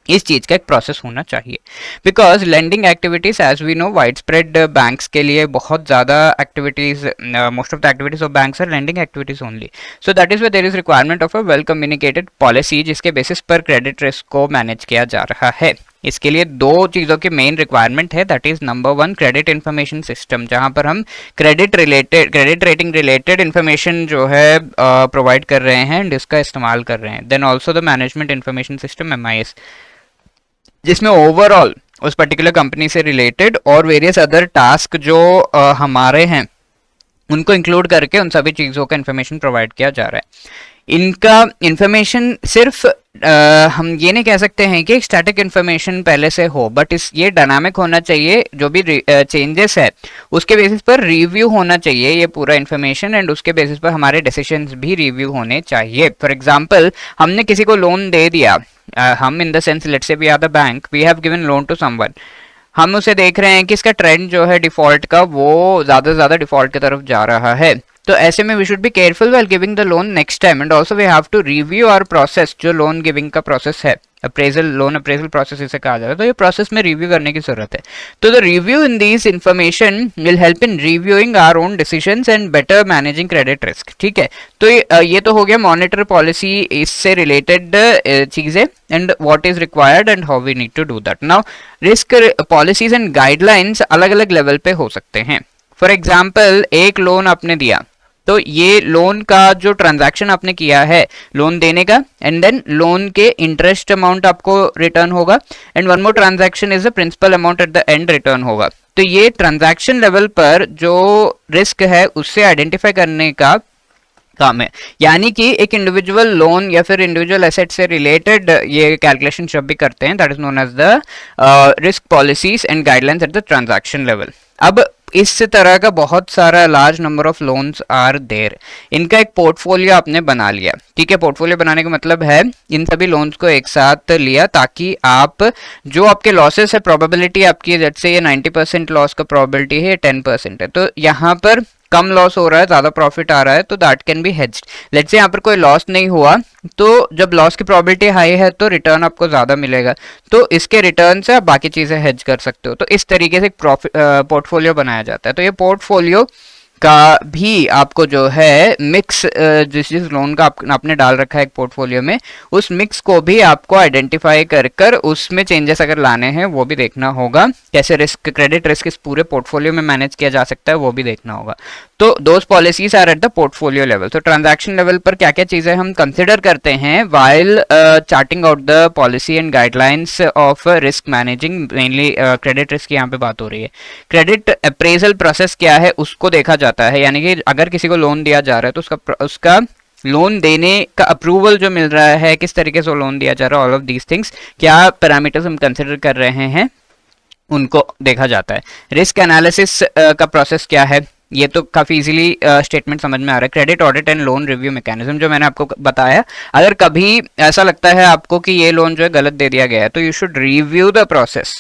इस चीज का एक प्रोसेस होना चाहिए, because lending activities as we know wide spread banks के लिए बहुत ज्यादा activities, most of the activities of banks are lending activities only, so that is why there is requirement of a well communicated policy जिसके बेसिस पर क्रेडिट रिस्क को मैनेज किया जा रहा है। इसके लिए दो चीज़ों की मेन रिक्वायरमेंट है, that is number one credit information system, जहां पर हम क्रेडिट रेटिंग रिलेटेड इन्फॉर्मेशन जो है प्रोवाइड कर रहे हैं एंड इसका इस्तेमाल कर रहे हैं। Then also the management information system MIS, जिसमें ओवरऑल उस पर्टिकुलर कंपनी से रिलेटेड और वेरियस अदर टास्क जो हमारे हैं उनको इंक्लूड करके उन सभी चीज़ों का इन्फॉर्मेशन प्रोवाइड किया जा रहा है। इनका इन्फॉर्मेशन सिर्फ हम ये नहीं कह सकते हैं कि स्टैटिक इन्फॉर्मेशन पहले से हो, बट ये डायनामिक होना चाहिए। जो भी चेंजेस है उसके बेसिस पर रिव्यू होना चाहिए ये पूरा इन्फॉर्मेशन, एंड उसके बेसिस पर हमारे डिसीजंस भी रिव्यू होने चाहिए। फॉर एग्जांपल, हमने किसी को लोन दे दिया, हम in the sense let's say we are the bank, we have given loan to someone, हम उसे देख रहे हैं कि इसका ट्रेंड जो है डिफॉल्ट का वो ज़्यादा से ज़्यादा डिफॉल्ट की तरफ जा रहा है, तो ऐसे में we should be careful while giving the loan next time, and also we have to review our process. जो लोन गिविंग का प्रोसेस है, अप्रेजल, लोन अप्रेजल प्रोसेस इसे कहा जाता है, तो ये प्रोसेस में रिव्यू करने की जरूरत है। तो the review in this information will help in reviewing our own decisions and better managing credit risk. ठीक है, तो ये तो हो गया मॉनिटर पॉलिसी, इससे रिलेटेड चीजें and what is required and how we need to do that. Now risk policies and guidelines अलग अलग लेवल पे हो सकते हैं। फॉर एग्जाम्पल, एक लोन आपने दिया, तो ये लोन का जो ट्रांजैक्शन आपने किया है लोन देने का, एंड देन लोन के इंटरेस्ट अमाउंट आपको रिटर्न होगा, and one more transaction is the principal amount at the end return होगा। तो ये ट्रांजैक्शन लेवल पर जो रिस्क है उससे आइडेंटिफाई करने का काम है, यानी कि एक इंडिविजुअल लोन या फिर इंडिविजुअल एसेट से रिलेटेड ये कैलकुलेशन जब भी करते हैं, that is known as the risk policies and guidelines at the transaction level. अब इस तरह का बहुत सारा large number of loans are there, इनका एक पोर्टफोलियो आपने बना लिया। ठीक है, पोर्टफोलियो बनाने का मतलब है इन सभी लोन्स को एक साथ लिया ताकि आप जो आपके लॉसेस है, प्रोबेबिलिटी आपकी जैसे से ये 90% लॉस का प्रोबेबिलिटी है, 10% है, तो यहाँ पर कम लॉस हो रहा है, ज्यादा प्रॉफिट आ रहा है, तो that can B hedged. Let's say यहाँ पर कोई लॉस नहीं हुआ, तो जब लॉस की प्रोबेबिलिटी हाई है तो रिटर्न आपको ज्यादा मिलेगा, तो इसके रिटर्न से आप बाकी चीजें हेज कर सकते हो। तो इस तरीके से एक पोर्टफोलियो बनाया जाता है। तो ये पोर्टफोलियो का भी आपको जो है मिक्स, जिस लोन का आपने डाल रखा है एक पोर्टफोलियो में, उस मिक्स को भी आपको आइडेंटिफाई कर उसमें चेंजेस अगर लाने हैं वो भी देखना होगा। कैसे रिस्क, क्रेडिट रिस्क इस पूरे पोर्टफोलियो में मैनेज किया जा सकता है वो भी देखना होगा। तो those policies are at the portfolio level. तो ट्रांजैक्शन लेवल पर क्या क्या चीजें हम कंसिडर करते हैं while charting out the policy and guidelines of risk managing, mainly credit risk की यहाँ पे बात हो रही है। क्रेडिट अप्रेजल प्रोसेस क्या है उसको देखा जाता है, यानी कि अगर किसी को लोन दिया जा रहा है तो उसका लोन देने का अप्रूवल जो मिल रहा है, किस तरीके से लोन दिया जा रहा है, ऑल ऑफ दीज थिंग्स, क्या पैरामीटर्स हम कंसिडर कर रहे हैं उनको देखा जाता है। रिस्क एनालिसिस का प्रोसेस क्या है, ये तो काफी इजीली स्टेटमेंट समझ में आ रहा है। Credit audit and loan review mechanism जो मैंने आपको बताया, अगर कभी ऐसा लगता है आपको कि ये लोन जो है गलत दे दिया गया है, तो you should review the process.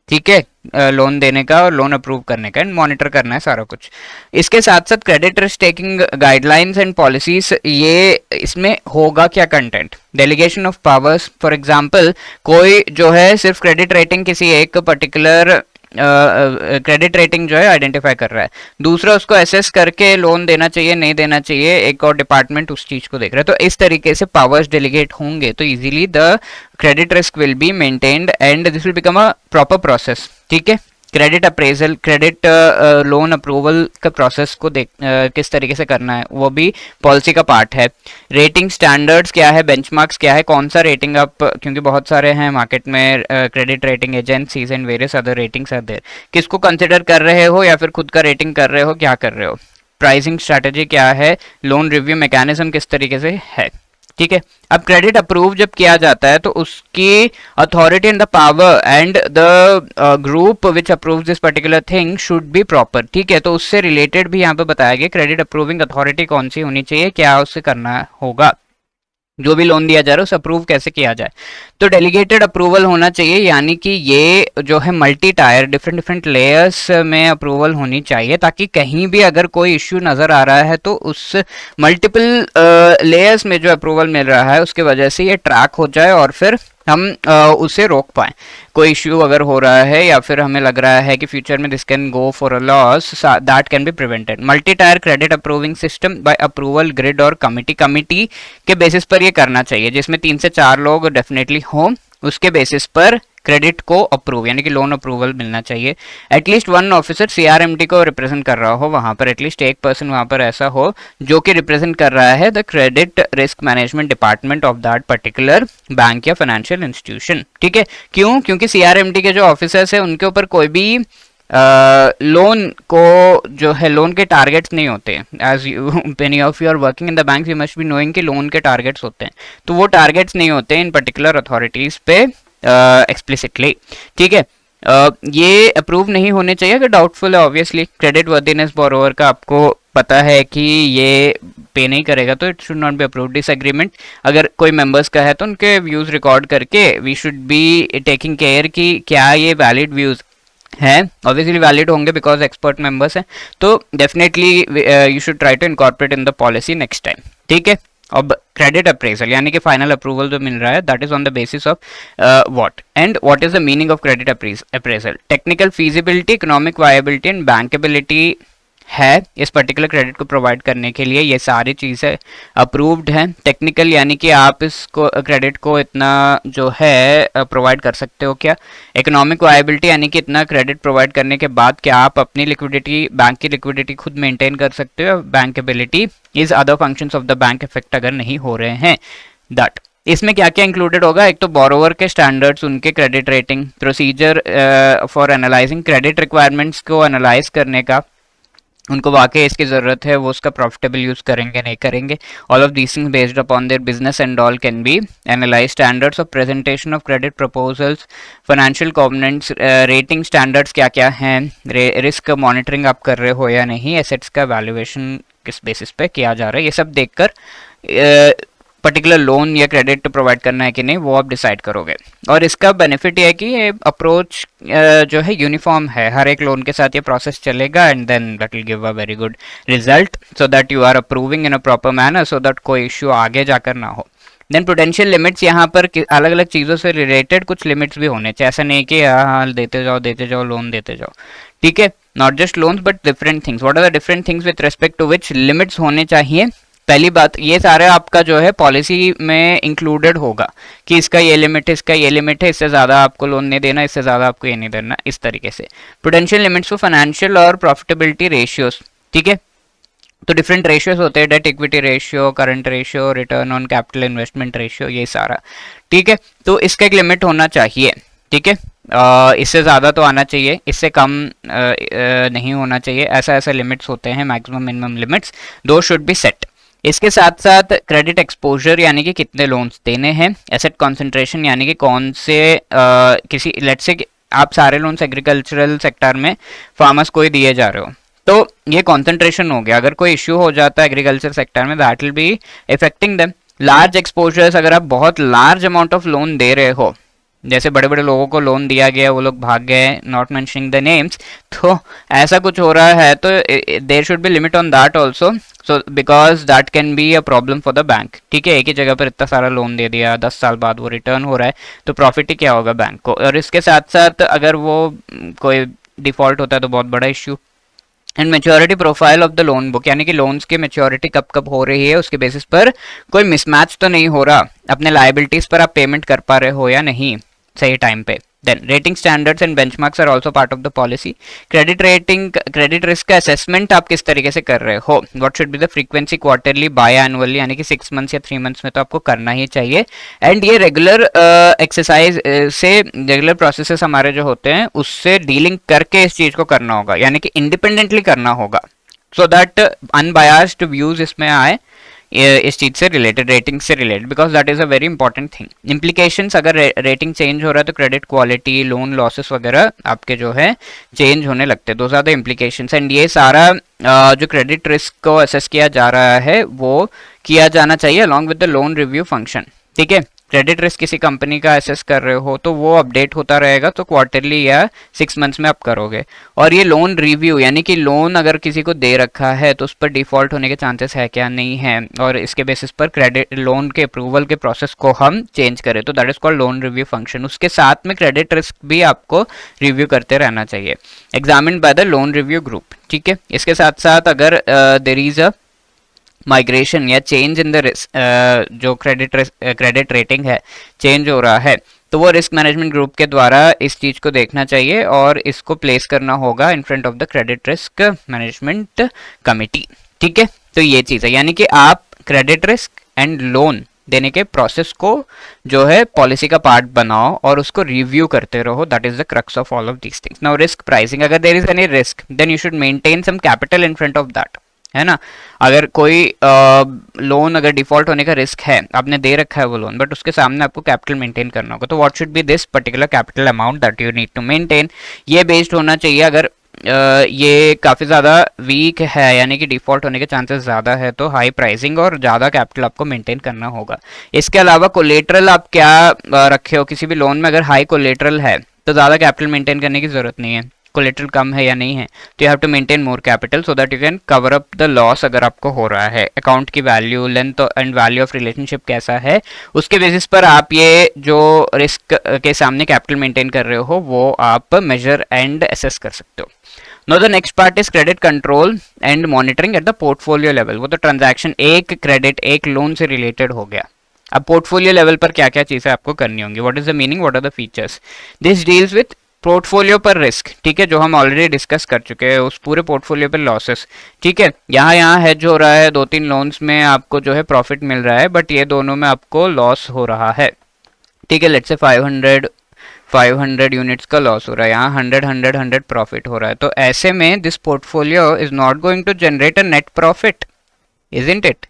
ठीक है, लोन देने का और लोन अप्रूव करने का, एंड मॉनिटर करना है सारा कुछ। इसके साथ साथ credit risk taking guidelines and policies, ये इसमें होगा क्या content, delegation of powers. For example, कोई जो है सिर्फ क्रेडिट रेटिंग किसी एक पर्टिकुलर क्रेडिट रेटिंग जो है आइडेंटिफाई कर रहा है, दूसरा उसको एसेस करके लोन देना चाहिए नहीं देना चाहिए, एक और डिपार्टमेंट उस चीज को देख रहा है। तो इस तरीके से पावर्स डेलीगेट होंगे तो easily the credit risk will be maintained and this will become a proper process. ठीक है, credit appraisal, credit loan approval का प्रोसेस को किस तरीके से करना है वो भी पॉलिसी का पार्ट है। रेटिंग स्टैंडर्ड्स क्या है, बेंचमार्क्स क्या है, कौन सा रेटिंग आप, क्योंकि बहुत सारे हैं मार्केट में credit rating agencies and various other ratings are there, किसको कंसिडर कर रहे हो या फिर खुद का रेटिंग कर रहे हो, क्या कर रहे हो। प्राइसिंग स्ट्रैटेजी क्या है, लोन रिव्यू मैकेनिज्म किस तरीके से है। ठीक है, अब क्रेडिट अप्रूव जब किया जाता है तो उसकी authority and the power and the group which approve this particular thing should be proper. ठीक है, तो उससे रिलेटेड भी यहाँ पे बताया गया क्रेडिट अप्रूविंग अथॉरिटी कौन सी होनी चाहिए, क्या उससे करना होगा, जो भी लोन दिया जा रहा है उसे अप्रूव कैसे किया जाए। तो डेलीगेटेड अप्रूवल होना चाहिए, यानी कि ये जो है मल्टी टायर डिफरेंट लेयर्स में अप्रूवल होनी चाहिए, ताकि कहीं भी अगर कोई इश्यू नजर आ रहा है तो उस मल्टीपल लेयर्स में जो अप्रूवल मिल रहा है उसके वजह से ये ट्रैक हो जाए और फिर हम उसे रोक पाएं। कोई इश्यू अगर हो रहा है या फिर हमें लग रहा है कि फ्यूचर में this can go for a loss, that can be prevented. Multi tier credit approving system by approval grid और कमिटी के बेसिस पर ये करना चाहिए, जिसमें 3 से 4 लोग डेफिनेटली हों, उसके बेसिस पर क्रेडिट को अप्रूव यानी कि लोन अप्रूवल मिलना चाहिए। एटलीस्ट वन ऑफिसर सीआरएमडी को रिप्रेजेंट कर रहा हो वहां पर, एटलीस्ट एक पर्सन वहां पर ऐसा हो जो कि रिप्रेजेंट कर रहा है the credit risk management department of that particular bank या फाइनेंशियल इंस्टीट्यूशन। ठीक है, क्यों? क्योंकि सीआरएमडी के जो ऑफिसर्स है उनके ऊपर कोई भी लोन को जो है लोन के टारगेट्स नहीं होते। As you many of you are working in the bank, you must be knowing कि लोन के टारगेट्स होते हैं, तो वो टारगेट्स नहीं होते इन पर्टिकुलर अथॉरिटीज पे एक्सप्लिसिटली। ठीक है, ये अप्रूव नहीं होने चाहिए अगर डाउटफुल है। ऑब्वियसली क्रेडिट वर्दीनेस बोरोवर का आपको पता है कि ये पे नहीं करेगा तो it should not be approved. Disagreement अगर कोई मेंबर्स का है तो उनके व्यूज रिकॉर्ड करके we should be taking care कि क्या ये वैलिड व्यूज है। ऑब्वियसली वैलिड होंगे बिकॉज एक्सपर्ट मेंबर्स हैं, तो definitely you should try to incorporate in the policy next time. ठीक है, अब क्रेडिट अप्रेजल यानी कि फाइनल अप्रूवल जो मिल रहा है that is on the basis of what is the meaning of credit appraisal? Technical feasibility, economic viability and bankability है इस पर्टिकुलर क्रेडिट को प्रोवाइड करने के लिए। ये सारी चीज़ें अप्रूव्ड हैं। टेक्निकल यानी कि आप इसको क्रेडिट को इतना जो है प्रोवाइड कर सकते हो क्या। इकोनॉमिक वायबिलिटी यानी कि इतना क्रेडिट प्रोवाइड करने के बाद क्या आप अपनी लिक्विडिटी, बैंक की लिक्विडिटी खुद मेंटेन कर सकते हो। Bankability is other functions of the bank effect अगर नहीं हो रहे हैं दैट। इसमें क्या क्या इंक्लूडेड होगा? एक तो बोरोवर के स्टैंडर्ड्स, उनके credit rating, procedure for analysing credit requirements को एनालाइज करने का, उनको वाकई इसकी ज़रूरत है, वो उसका प्रॉफिटेबल यूज़ करेंगे नहीं करेंगे। All of these things based upon their business and all can be analyse. Standards of presentation of credit proposals, financial covenants, rating standards क्या क्या हैं, रिस्क मॉनिटरिंग आप कर रहे हो या नहीं, एसेट्स का वैल्यूएशन किस बेसिस पे किया जा रहा है, ये सब देखकर पर्टिकुलर लोन या क्रेडिट प्रोवाइड करना है कि नहीं वो आप डिसाइड करोगे। और इसका बेनिफिट ये है कि ये अप्रोच जो है यूनिफॉर्म है, हर एक लोन के साथ ये प्रोसेस चलेगा and then that will give a very good result so that you are approving in a proper manner so that कोई इश्यू आगे जाकर ना हो। देन प्रूडेंशियल लिमिट्स, यहाँ पर अलग अलग चीज़ों से रिलेटेड कुछ लिमिट्स भी होने चाहिए। ऐसा नहीं कि हाँ देते जाओ लोन देते जाओ। ठीक है, not just loans but different things. What are the different things with respect to which limits होने चाहिए? पहली बात, ये सारा आपका जो है पॉलिसी में इंक्लूडेड होगा कि इसका ये लिमिट है, इसका ये लिमिट है, इससे ज़्यादा आपको लोन नहीं देना, इससे ज़्यादा आपको ये नहीं देना, इस तरीके से। प्रूडेंशियल लिमिट्स फॉर फाइनेंशियल और प्रॉफिटेबिलिटी रेशियोज। ठीक है, तो डिफरेंट रेशियोज होते हैं, debt equity ratio, current ratio, return on capital investment ratio, ये सारा। ठीक है, तो इसका एक लिमिट होना चाहिए। ठीक है, इससे ज़्यादा तो आना चाहिए, इससे कम नहीं होना चाहिए। ऐसा लिमिट्स होते हैं, मैक्सिमम मिनिमम लिमिट्स, दो शुड बी सेट। इसके साथ साथ क्रेडिट एक्सपोजर यानी कि कितने लोन्स देने हैं, एसेट कॉन्सेंट्रेशन यानी कि कौन से किसी लेट्स से आप सारे लोन्स एग्रीकल्चरल सेक्टर में फार्मर्स को ही दिए जा रहे हो तो ये कॉन्सेंट्रेशन हो गया। अगर कोई इश्यू हो जाता है एग्रीकल्चर सेक्टर में that will be affecting them. Large exposures, अगर आप बहुत लार्ज अमाउंट ऑफ लोन दे रहे हो, जैसे बड़े बड़े लोगों को लोन दिया गया वो लोग भाग गए, नॉट मेंशनिंग द नेम्स, तो ऐसा कुछ हो रहा है तो there should be limit on that also, so because that can be a problem for the bank. ठीक है, एक ही जगह पर इतना सारा लोन दे दिया, 10 साल बाद वो रिटर्न हो रहा है तो प्रॉफिट ही क्या होगा बैंक को। और इसके साथ साथ अगर वो कोई डिफॉल्ट होता है तो बहुत बड़ा issue. And maturity profile of the loan book, यानी कि लोन्स की मेच्योरिटी कब कब हो रही है उसके बेसिस पर कोई मिसमैच तो नहीं हो रहा, अपने लायबिलिटीज पर आप पेमेंट कर पा रहे हो या नहीं सही टाइम पे। Then rating standards and benchmarks are also part of the policy. Credit rating, credit risk का असेसमेंट आप किस तरीके से कर रहे हो, what should be the frequency, quarterly, biannually, यानी कि 6 मंथ्स या 3 मंथ्स में तो आपको करना ही चाहिए। एंड ये रेगुलर एक्सरसाइज से, रेगुलर प्रोसेसेस हमारे जो होते हैं उससे डीलिंग करके इस चीज को करना होगा, यानी कि इंडिपेंडेंटली करना होगा सो दैट अनबायस्ड व्यूज इसमें आए इस चीज से रिलेटेड, रेटिंग से related, because that is a very important thing. Implications, अगर रेटिंग चेंज हो रहा है तो क्रेडिट क्वालिटी, लोन लॉसेस वगैरह आपके जो है चेंज होने लगते हैं, दो ज़्यादा इम्प्लीकेशंस। एंड ये सारा जो क्रेडिट रिस्क को असेस किया जा रहा है वो किया जाना चाहिए along with the loan review function. ठीक है, क्रेडिट रिस्क किसी कंपनी का एसेस कर रहे हो तो वो अपडेट होता रहेगा, तो क्वार्टरली या 6 मंथ्स में आप करोगे। और ये लोन रिव्यू यानी कि लोन अगर किसी को दे रखा है तो उस पर डिफॉल्ट होने के चांसेस है क्या, नहीं है, और इसके बेसिस पर क्रेडिट लोन के अप्रूवल के प्रोसेस को हम चेंज करें तो that is called loan review function. उसके साथ में क्रेडिट रिस्क भी आपको रिव्यू करते रहना चाहिए, examined by the loan review group. ठीक है, इसके साथ साथ अगर देयर इज अ माइग्रेशन या चेंज इन द जो क्रेडिट रेटिंग है चेंज हो रहा है तो वो रिस्क मैनेजमेंट ग्रुप के द्वारा इस चीज को देखना चाहिए और इसको प्लेस करना होगा इन front of the credit risk management committee. ठीक है, तो ये चीज है, यानी कि आप क्रेडिट रिस्क एंड लोन देने के प्रोसेस को जो है पॉलिसी का पार्ट बनाओ और उसको रिव्यू करते रहो, that is the crux of all of these things. Now risk pricing, अगर there is any risk then you should maintain some capital in front of that, है ना। अगर कोई लोन अगर डिफॉल्ट होने का रिस्क है, आपने दे रखा है वो लोन, बट उसके सामने आपको कैपिटल मेंटेन करना होगा, तो what should be this particular capital amount that you need to maintain. ये बेस्ड होना चाहिए, अगर ये काफ़ी ज़्यादा वीक है यानी कि डिफॉल्ट होने के चांसेस ज़्यादा है तो हाई प्राइसिंग और ज़्यादा कैपिटल आपको मेंटेन करना होगा। इसके अलावा कोलेटरल आप क्या रखे हो, किसी भी लोन में अगर हाई कोलेटरल है तो ज़्यादा कैपिटल मेंटेन करने की ज़रूरत नहीं है, कोलेटरल कम है या नहीं है तो you have to maintain more capital so that you can cover up the loss अगर आपको हो रहा है। अकाउंट की value, length and value of relationship कैसा है, उसके बेसिस पर आप ये जो रिस्क के सामने कैपिटल मेंटेन कर रहे हो वो आप मेजर एंड एसेस कर सकते हो। Now the next part is credit control and monitoring at the portfolio level। वो तो ट्रांजैक्शन एक क्रेडिट एक लोन से रिलेटेड हो गया। अब पोर्टफोलियो लेवल पर क्या क्या चीजें आपको करनी होंगी, what is the meaning, what are the features. This deals with portfolio पर रिस्क, ठीक है, जो हम ऑलरेडी डिस्कस कर चुके हैं, उस पूरे पोर्टफोलियो पर लॉसेस। ठीक है, यहाँ हेज हो रहा है, 2-3 लोन्स में आपको जो है प्रॉफिट मिल रहा है बट ये दोनों में आपको लॉस हो रहा है। ठीक है, लेट्स से 500 यूनिट्स का लॉस हो रहा है, यहाँ 100 प्रॉफिट हो रहा है, तो ऐसे में this portfolio is not going to generate a net profit, isn't it.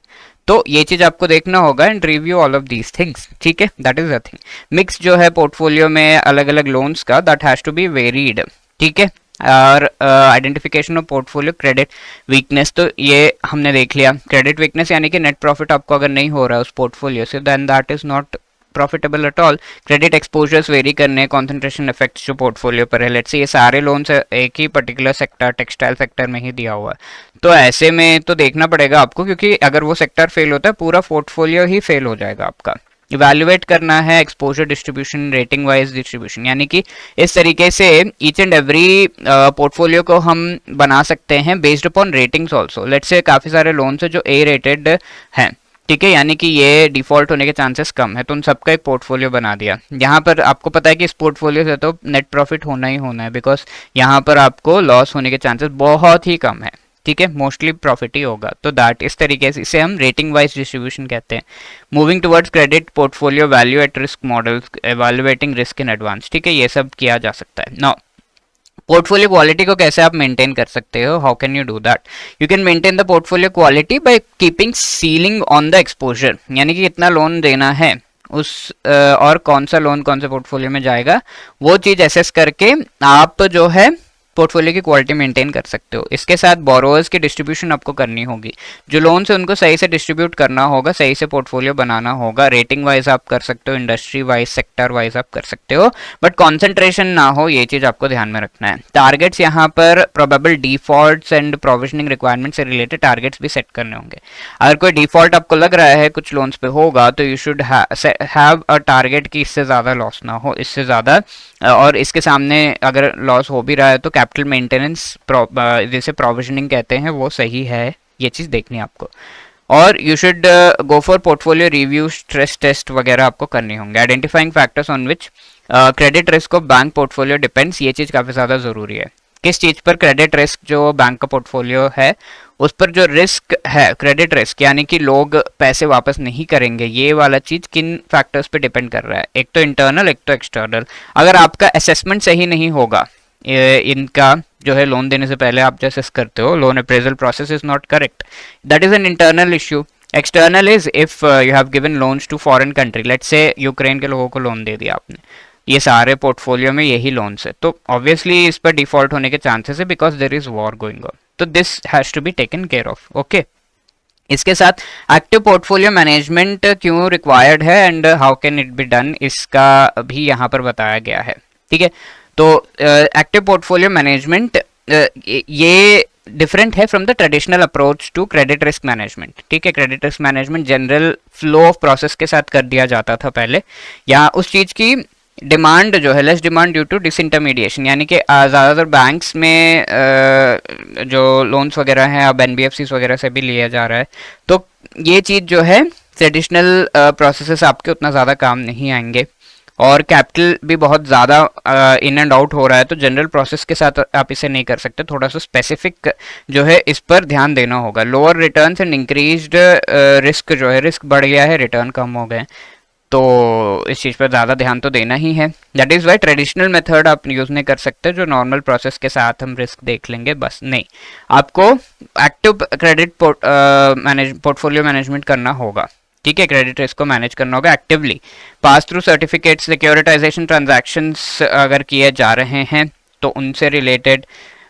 तो ये चीज आपको देखना होगा and review all of these things. ठीक है, that is the thing. Mix जो है पोर्टफोलियो में अलग अलग लोन्स का, that has to be varied. ठीक है, और identification of portfolio credit weakness, तो ये हमने देख लिया। क्रेडिट वीकनेस यानी कि नेट प्रॉफिट आपको अगर नहीं हो रहा है उस पोर्टफोलियो से, then that is not profitable at all. Credit exposures vary करने, कॉन्सेंट्रेशन इफेक्ट्स जो पोर्टफोलियो पर है, लेट्स से ये सारे लोन्स एक ही पर्टिकुलर सेक्टर टेक्सटाइल सेक्टर में ही दिया हुआ है, तो ऐसे में तो देखना पड़ेगा आपको, क्योंकि अगर वो सेक्टर फेल होता है पूरा पोर्टफोलियो ही फेल हो जाएगा आपका। इवैल्यूएट करना है exposure distribution, rating wise distribution, यानी कि इस तरीके से ईच एंड एवरी पोर्टफोलियो को हम बना सकते हैं based upon ratings also. Let's say काफी सारे लोन्स है जो ए रेटेड हैं, ठीक है, यानी कि ये डिफॉल्ट होने के चांसेस कम है, तो उन सबका एक पोर्टफोलियो बना दिया। यहाँ पर आपको पता है कि इस पोर्टफोलियो से तो नेट प्रॉफिट होना ही होना है, बिकॉज यहाँ पर आपको लॉस होने के चांसेस बहुत ही कम है। ठीक है, मोस्टली प्रॉफिट ही होगा, तो दैट इस तरीके से इसे हम रेटिंग वाइज डिस्ट्रीब्यूशन कहते हैं। Moving towards credit portfolio value at risk models, evaluating risk in advance. ठीक है, ये सब किया जा सकता है। नाउ पोर्टफोलियो क्वालिटी को कैसे आप मेंटेन कर सकते हो, how can you do that. You can maintain the portfolio quality by keeping ceiling on the exposure, यानी कि कितना लोन देना है उस और कौन सा लोन कौन से पोर्टफोलियो में जाएगा, वो चीज एसेस करके आप जो है पोर्टफोलियो की क्वालिटी मेंटेन कर सकते हो। इसके साथ बोरोवर्स की डिस्ट्रीब्यूशन आपको करनी होगी, जो लोन से उनको सही से डिस्ट्रीब्यूट करना होगा, सही से पोर्टफोलियो बनाना होगा। रेटिंग वाइज आप कर सकते हो, इंडस्ट्री वाइज, सेक्टर वाइज आप कर सकते हो, बट कॉन्सेंट्रेशन ना हो, ये चीज आपको ध्यान में रखना है। टारगेट्स यहाँ पर probable defaults and provisioning requirement से रिलेटेड टारगेट्स भी सेट करने होंगे। अगर कोई डिफॉल्ट आपको लग रहा है कुछ लोन्स पे होगा तो you should have a target कि इससे ज्यादा लॉस ना हो, इससे ज्यादा, और इसके सामने अगर लॉस हो भी रहा है तो कैपिटल मेंटेनेंस जैसे प्रोविजनिंग कहते हैं वो सही है, ये चीज देखनी है आपको। और you should go for portfolio review, stress test वगैरह आपको करनी होंगे। Identifying factors on which credit risk of bank portfolio depends, ये चीज काफी ज्यादा जरूरी है। किस चीज पर क्रेडिट रिस्क जो बैंक का पोर्टफोलियो है उस पर जो रिस्क है, क्रेडिट रिस्क यानी कि लोग पैसे वापस नहीं करेंगे, ये वाला चीज किन फैक्टर्स पे डिपेंड कर रहा है, एक तो इंटरनल एक तो एक्सटर्नल। अगर आपका असेसमेंट सही नहीं होगा, इनका जो है लोन देने से पहले आप जो असेस करते हो, loan appraisal process is not correct, that is an internal issue. External is if you have given loans to foreign country, let's say Ukraine के लोगों को लोन दे दिया आपने, ये सारे पोर्टफोलियो में यही लोन्स है, तो ऑब्वियसली इस पर डिफॉल्ट होने के चांसेस है because there is war going on, तो this has to be taken care of. Okay, इसके साथ एक्टिव पोर्टफोलियो मैनेजमेंट क्यों रिक्वायर्ड है and how can it be done, इसका भी यहाँ पर बताया गया है। ठीक है, तो एक्टिव पोर्टफोलियो मैनेजमेंट ये डिफरेंट है from the traditional approach to credit risk management. ठीक है, credit risk management general flow of process के साथ कर दिया जाता था पहले, या उस चीज़ की डिमांड जो है लेस डिमांड ड्यू टू डिसइंटरमीडिएशन, यानी कि ज़्यादातर बैंक्स में जो लोन्स वगैरह हैं अब एनबीएफसीज वगैरह से भी लिया जा रहा है, तो ये चीज़ जो है ट्रेडिशनल प्रोसेसेस आपके उतना ज़्यादा काम नहीं आएंगे, और कैपिटल भी बहुत ज़्यादा इन एंड आउट हो रहा है, तो जनरल प्रोसेस के साथ आप इसे नहीं कर सकते, थोड़ा सा स्पेसिफिक जो है इस पर ध्यान देना होगा। Lower returns and increased risk, जो है रिस्क बढ़ गया है, रिटर्न कम हो गए, तो इस चीज़ पर ज़्यादा ध्यान तो देना ही है। That is why traditional method आप यूज़ नहीं कर सकते, जो नॉर्मल प्रोसेस के साथ हम रिस्क देख लेंगे बस, नहीं, आपको एक्टिव क्रेडिट पोर्टफोलियो मैनेजमेंट करना होगा। ठीक है, क्रेडिट रिस्क को मैनेज करना होगा actively. Pass through certificate, securitization transactions अगर किए जा रहे हैं तो उनसे रिलेटेड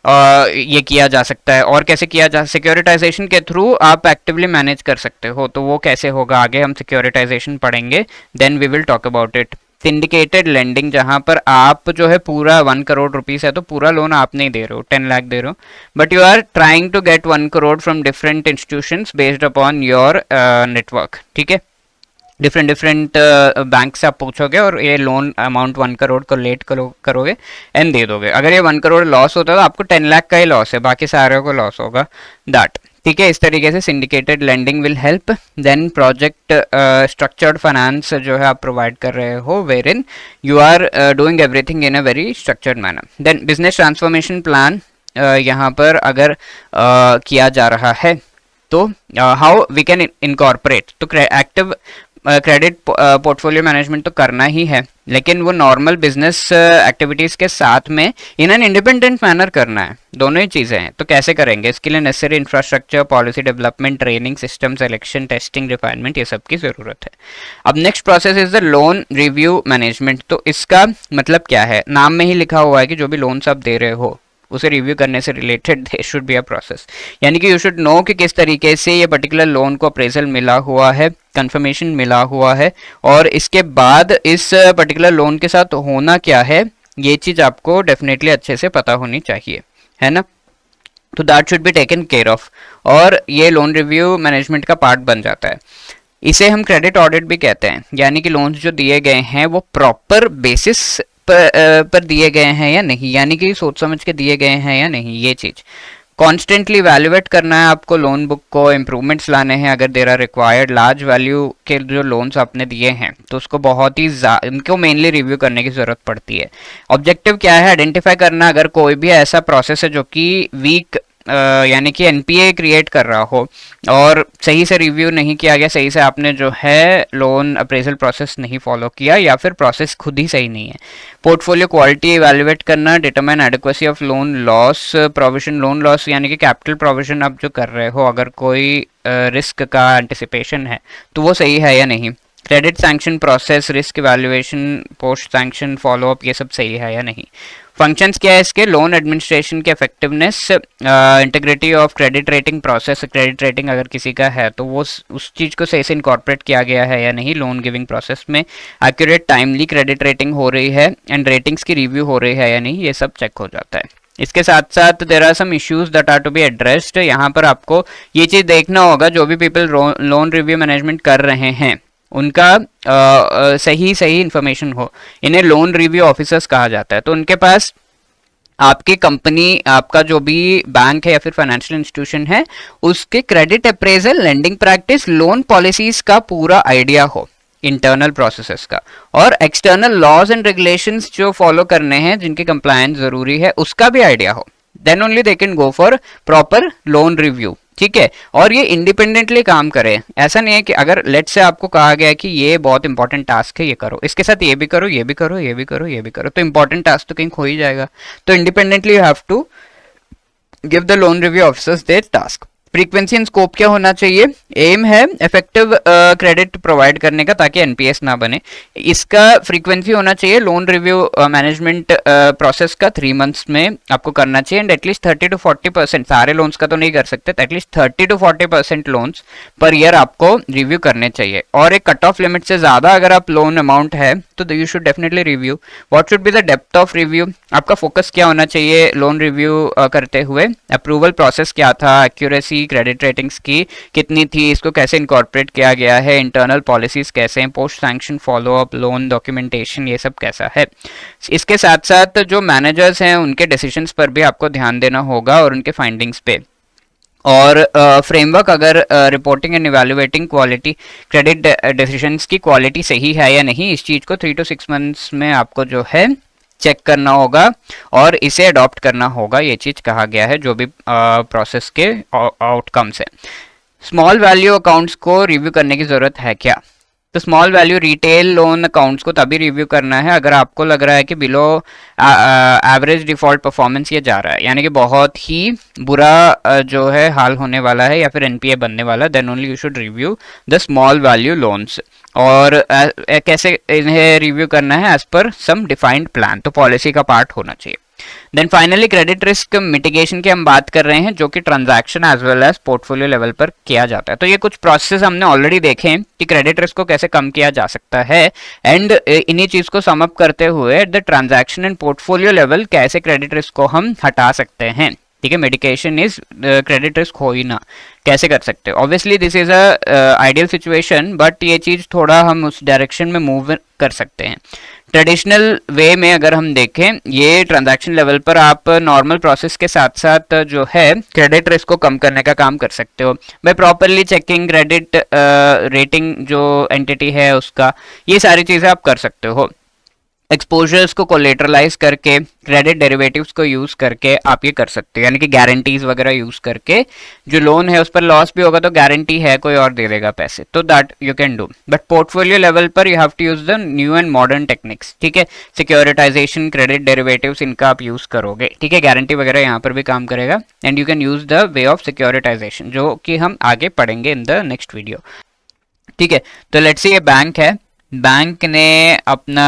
ये किया जा सकता है। और कैसे किया जा, सिक्योरिटाइजेशन के थ्रू आप एक्टिवली मैनेज कर सकते हो, तो वो कैसे होगा आगे हम सिक्योरिटाइजेशन पढ़ेंगे, then we will talk about it. Syndicated lending, जहां पर आप जो है पूरा 1 करोड़ रुपीस है, तो पूरा लोन आप नहीं दे रहे हो, 10 लाख दे रहे हो, but you are trying to get 1 crore from different institutions based upon your network. ठीक है, डिफरेंट बैंक से आप पूछोगे और ये लोन अमाउंट 1 करोड़ को लेट करोगे एंड दे दोगे। अगर ये 1 करोड़ लॉस होता है तो आपको 10 लाख का ही लॉस है, बाकी सारे को लॉस होगा दैट। ठीक है, इस तरीके से syndicated lending will help. Then project structured finance जो है आप प्रोवाइड कर रहे हो, wherein you are doing everything in a very structured manner. Then business transformation plan यहाँ पर अगर किया जा रहा है तो हाउ वी कैन इनकॉर्पोरेट, तो एक्टिव क्रेडिट पोर्टफोलियो मैनेजमेंट तो करना ही है, लेकिन वो नॉर्मल बिजनेस एक्टिविटीज़ के साथ में इन एन इंडिपेंडेंट मैनर करना है, दोनों ही चीज़ें हैं। तो कैसे करेंगे, इसके लिए necessary infrastructure, policy development, training, system selection, testing, refinement, ये सब की ज़रूरत है। अब next process is the loan review management. तो इसका मतलब क्या है, नाम में ही लिखा हुआ है कि जो भी लोन्स आप दे रहे हो उसे रिव्यू करने से related they should be a process, यानी कि यू शुड नो कि किस तरीके से ये पर्टिकुलर लोन को अप्रेजल मिला हुआ है, कंफर्मेशन मिला हुआ है, और इसके बाद इस पर्टिकुलर लोन के साथ होना क्या है, ये चीज़ आपको डेफिनेटली अच्छे से पता होनी चाहिए, है ना। तो that should be taken care of, और ये लोन रिव्यू मैनेजमेंट का पार्ट बन जाता है। इसे हम क्रेडिट ऑडिट भी कहते हैं, यानी कि लोन्स जो दिए गए हैं वो प्रॉपर बेसिस पर दिए गए हैं या नहीं, यानी कि सोच समझ के दिए गए हैं या नहीं, ये चीज़ कॉन्स्टेंटली इवैल्यूएट करना है आपको। लोन बुक को इम्प्रूवमेंट्स लाने हैं अगर there are required. Large value के जो लोन्स आपने दिए हैं तो उसको बहुत ही इनको मेनली रिव्यू करने की ज़रूरत पड़ती है। ऑब्जेक्टिव क्या है, आइडेंटिफाई करना अगर कोई भी ऐसा प्रोसेस है जो कि वीक यानी कि एनपीए क्रिएट कर रहा हो और सही से रिव्यू नहीं किया गया, सही से आपने जो है लोन अप्रेजल प्रोसेस नहीं फॉलो किया, या फिर प्रोसेस खुद ही सही नहीं है। पोर्टफोलियो क्वालिटी इवैल्यूएट करना, determine adequacy of loan loss provision. Loan loss यानी कि कैपिटल प्रोविजन आप जो कर रहे हो, अगर कोई रिस्क का एंटिसिपेशन है तो वो सही है या नहीं। Credit sanction process, risk evaluation, post sanction follow up, ये सब सही है या नहीं। फंक्शंस क्या है इसके, लोन एडमिनिस्ट्रेशन की effectiveness, integrity of credit rating process, credit rating अगर किसी का है तो वो उस चीज़ को सही से इनकॉर्पोरेट किया गया है या नहीं लोन गिविंग प्रोसेस में। एक्यूरेट टाइमली क्रेडिट रेटिंग हो रही है एंड रेटिंग्स की रिव्यू हो रही है या नहीं, ये सब चेक हो जाता है। इसके साथ साथ there are some issues that are to be addressed. यहाँ पर आपको ये चीज़ देखना होगा, जो भी पीपल लोन रिव्यू मैनेजमेंट कर रहे हैं उनका सही इंफॉर्मेशन हो। इन्हें लोन रिव्यू ऑफिसर्स कहा जाता है। तो उनके पास आपकी कंपनी, आपका जो भी बैंक है या फिर फाइनेंशियल इंस्टीट्यूशन है, उसके credit appraisal, lending practice, loan policies का पूरा आइडिया हो, इंटरनल प्रोसेसेस का, और एक्सटर्नल लॉज एंड रेगुलेशंस जो फॉलो करने हैं, जिनकी कंप्लायंस जरूरी है, उसका भी आइडिया हो। Then only they can go for proper loan review. ठीक है, और ये इंडिपेंडेंटली काम करे। ऐसा नहीं है कि अगर लेट से आपको कहा गया कि ये बहुत इंपॉर्टेंट टास्क है, ये करो, इसके साथ ये भी करो, ये भी करो, ये भी करो, ये भी करो, तो इंपॉर्टेंट टास्क तो कहीं खो ही जाएगा। तो independently you have to give the loan review officers their task. Frequency and scope क्या होना चाहिए? एम है इफेक्टिव क्रेडिट प्रोवाइड करने का ताकि एनपीएस ना बने। इसका फ्रीक्वेंसी होना चाहिए लोन रिव्यू मैनेजमेंट प्रोसेस का 3 मंथ्स में आपको करना चाहिए, एंड एटलीस्ट 30 to 40%, सारे लोन्स का तो नहीं कर सकते, at least 30 to 40% loans per year आपको रिव्यू करने चाहिए। और एक कट ऑफ लिमिट से ज्यादा अगर आप लोन अमाउंट है तो you should definitely review. What should be the depth of review? आपका फोकस क्या होना चाहिए लोन रिव्यू करते हुए? अप्रूवल प्रोसेस क्या था, एक्यूरेसी क्रेडिट रेटिंग्स की कितनी थी, इसको कैसे इनकॉर्पोरेट किया गया है, इंटरनल पॉलिसीज कैसे हैं, post sanction follow up, loan documentation, ये सब कैसा है। इसके साथ साथ जो मैनेजर्स हैं उनके डिसीजंस पर भी आपको ध्यान देना होगा और उनके फाइंडिंग्स पे। और फ्रेमवर्क अगर reporting and evaluating quality credit decisions की क्वालिटी सही है या नहीं, इस चीज़ को 3 to 6 मंथ्स में आपको जो है चेक करना होगा और इसे अडॉप्ट करना होगा। ये चीज़ कहा गया है जो भी प्रोसेस के आउटकम्स है। स्मॉल वैल्यू अकाउंट्स को रिव्यू करने की ज़रूरत है क्या? तो small value retail loan accounts को तभी रिव्यू करना है अगर आपको लग रहा है कि बिलो एवरेज डिफॉल्ट परफॉर्मेंस ये जा रहा है, यानी कि बहुत ही बुरा जो है हाल होने वाला है या फिर एनपीए बनने वाला, then only you should review the small value loans. और कैसे इन्हें रिव्यू करना है? As per some defined plan, तो पॉलिसी का पार्ट होना चाहिए। Then finally credit risk mitigation की हम बात कर रहे हैं जो कि transaction as well as portfolio level पर किया जाता है। तो ये कुछ प्रोसेस हमने ऑलरेडी देखे हैं कि क्रेडिट रिस्क को कैसे कम किया जा सकता है, एंड इन्हीं चीज को सम अप करते हुए the transaction and portfolio level कैसे क्रेडिट रिस्क को हम हटा सकते हैं। ठीक है, मेडिकेशन इज क्रेडिट रिस्क हो ही ना, कैसे कर सकते हैं? Obviously this is a ideal situation, but ये चीज थोड़ा हम उस डायरेक्शन में मूव कर सकते हैं। ट्रेडिशनल वे में अगर हम देखें, ये ट्रांजैक्शन लेवल पर आप नॉर्मल प्रोसेस के साथ साथ जो है क्रेडिट रिस्क को कम करने का काम कर सकते हो by properly checking credit rating जो एंटिटी है उसका, ये सारी चीज़ें आप कर सकते हो। एक्सपोजर्स को कोलेटरलाइज करके, क्रेडिट डेरिवेटिव्स को यूज करके आप ये कर सकते हो, यानी कि गारंटीज वगैरह यूज करके जो लोन है उस पर लॉस भी होगा तो गारंटी है कोई और दे देगा पैसे, तो that you can do. But portfolio level पर you have to use the new and modern techniques. ठीक है, सिक्योरिटाइजेशन, क्रेडिट डेरिवेटिव्स, इनका आप यूज करोगे। ठीक है, गारंटी वगैरह यहाँ पर भी काम करेगा, and you can use the way of securitization जो कि हम आगे पढ़ेंगे इन द नेक्स्ट वीडियो। ठीक है, तो लेट्स से ये बैंक है, बैंक ने अपना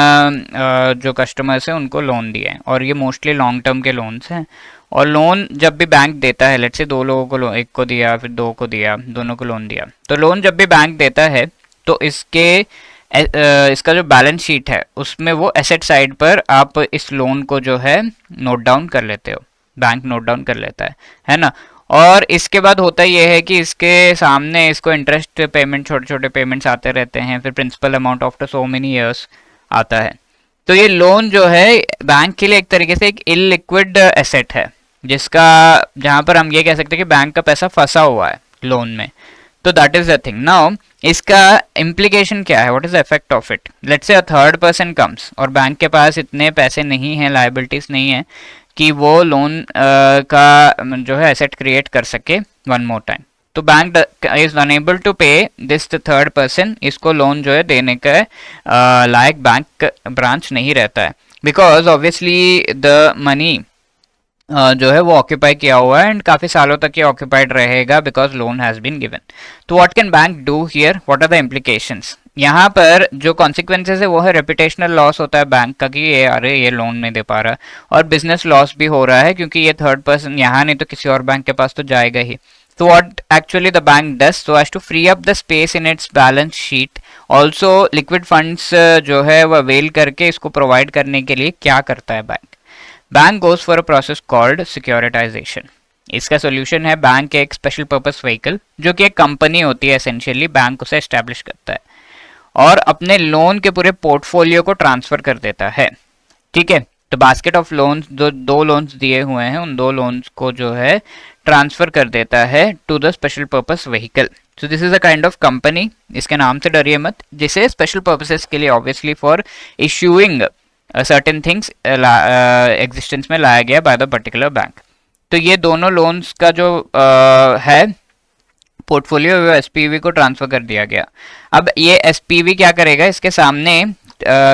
जो कस्टमर्स हैं उनको लोन दिया है और ये मोस्टली लॉन्ग टर्म के लोन्स हैं। और लोन जब भी बैंक देता है, लेट्स से 2 लोगों को एक को दिया फिर 2 को दिया, दोनों को लोन दिया, तो लोन जब भी बैंक देता है तो इसका जो बैलेंस शीट है उसमें वो एसेट साइड पर आप इस लोन को जो है नोट डाउन कर लेते हो, बैंक नोट डाउन कर लेता है ना। और इसके बाद होता यह है कि इसके सामने इसको इंटरेस्ट पेमेंट, छोटे छोटे पेमेंट्स आते रहते हैं, फिर principal amount after so many years आता है। तो ये लोन जो है बैंक के लिए एक तरीके से एक इलिक्विड एसेट है, जिसका जहां पर हम ये कह सकते हैं कि बैंक का पैसा फंसा हुआ है लोन में। तो that is the thing. Now इसका इम्प्लीकेशन क्या है? What is the effect of it? Let's say a third person comes और बैंक के पास इतने पैसे नहीं है, लायबिलिटीज नहीं है कि वो लोन का जो है एसेट क्रिएट कर सके वन मोर टाइम। तो बैंक इज अनेबल टू पे दिस थर्ड पर्सन, इसको लोन जो है देने का लायक बैंक ब्रांच नहीं रहता है, बिकॉज ऑब्वियसली द मनी जो है वो ऑक्यूपाई किया हुआ है एंड काफी सालों तक ये ऑक्यूपाइड रहेगा because loan has been given. तो what can bank do here? What are the implications? यहाँ पर जो कॉन्सिक्वेंसेस है वो है रेपुटेशनल लॉस होता है बैंक का कि ये अरे ये लोन नहीं दे पा रहा, और बिजनेस लॉस भी हो रहा है क्योंकि ये थर्ड पर्सन यहाँ नहीं तो किसी और बैंक के पास तो जाएगा ही। तो what actually the bank does so as to free up the space in its balance sheet, also liquid funds जो है वो अवेल करके इसको प्रोवाइड करने के लिए क्या करता है bank? Bank goes for a process called securitization. इसका सोल्यूशन है बैंक एक स्पेशल पर्पस व्हीकल जो कि एक कंपनी होती है, एसेंशियली बैंक उसे एस्टेब्लिश करता है और अपने लोन के पूरे पोर्टफोलियो को ट्रांसफर कर देता है। ठीक है, तो बास्केट ऑफ लोन्स, जो 2 लोन्स दिए हुए हैं उन 2 लोन्स को जो है ट्रांसफर कर देता है to the special purpose vehicle. So this is a kind of company, इसके नाम से डरिए मत, जिसे स्पेशल पर्पसेस के लिए obviously for issuing certain things existence में लाया गया बाय द पर्टिकुलर बैंक। तो ये दोनों लोन्स का जो है पोर्टफोलियो एसपीवी को ट्रांसफर कर दिया गया। अब ये एसपीवी क्या करेगा? इसके सामने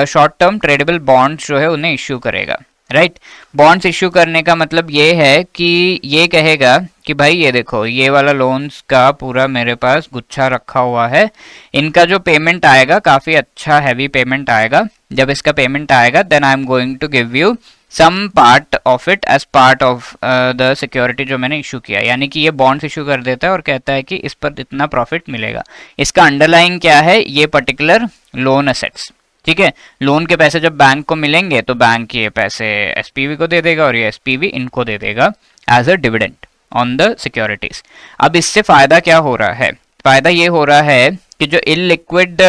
शॉर्ट टर्म ट्रेडेबल बॉन्ड्स जो है उन्हें इश्यू करेगा। राइट। बॉन्ड्स इश्यू करने का मतलब ये है कि ये कहेगा कि भाई ये देखो, ये वाला लोन्स का पूरा मेरे पास गुच्छा रखा हुआ है, इनका जो पेमेंट आएगा काफी अच्छा हैवी पेमेंट आएगा, जब इसका पेमेंट आएगा then I am going to give you some part of it as part of the security जो मैंने इशू किया। यानी कि ये बॉन्ड्स इशू कर देता है और कहता है कि इस पर इतना प्रॉफिट मिलेगा। इसका अंडरलाइंग क्या है, ये पर्टिकुलर लोन असेट्स। ठीक है, लोन के पैसे जब बैंक को मिलेंगे तो बैंक ये पैसे एसपीवी को दे देगा और ये एसपीवी इनको दे देगा as a dividend on the securities. अब इससे फायदा क्या हो रहा है, फायदा ये हो रहा है कि जो इलिक्विड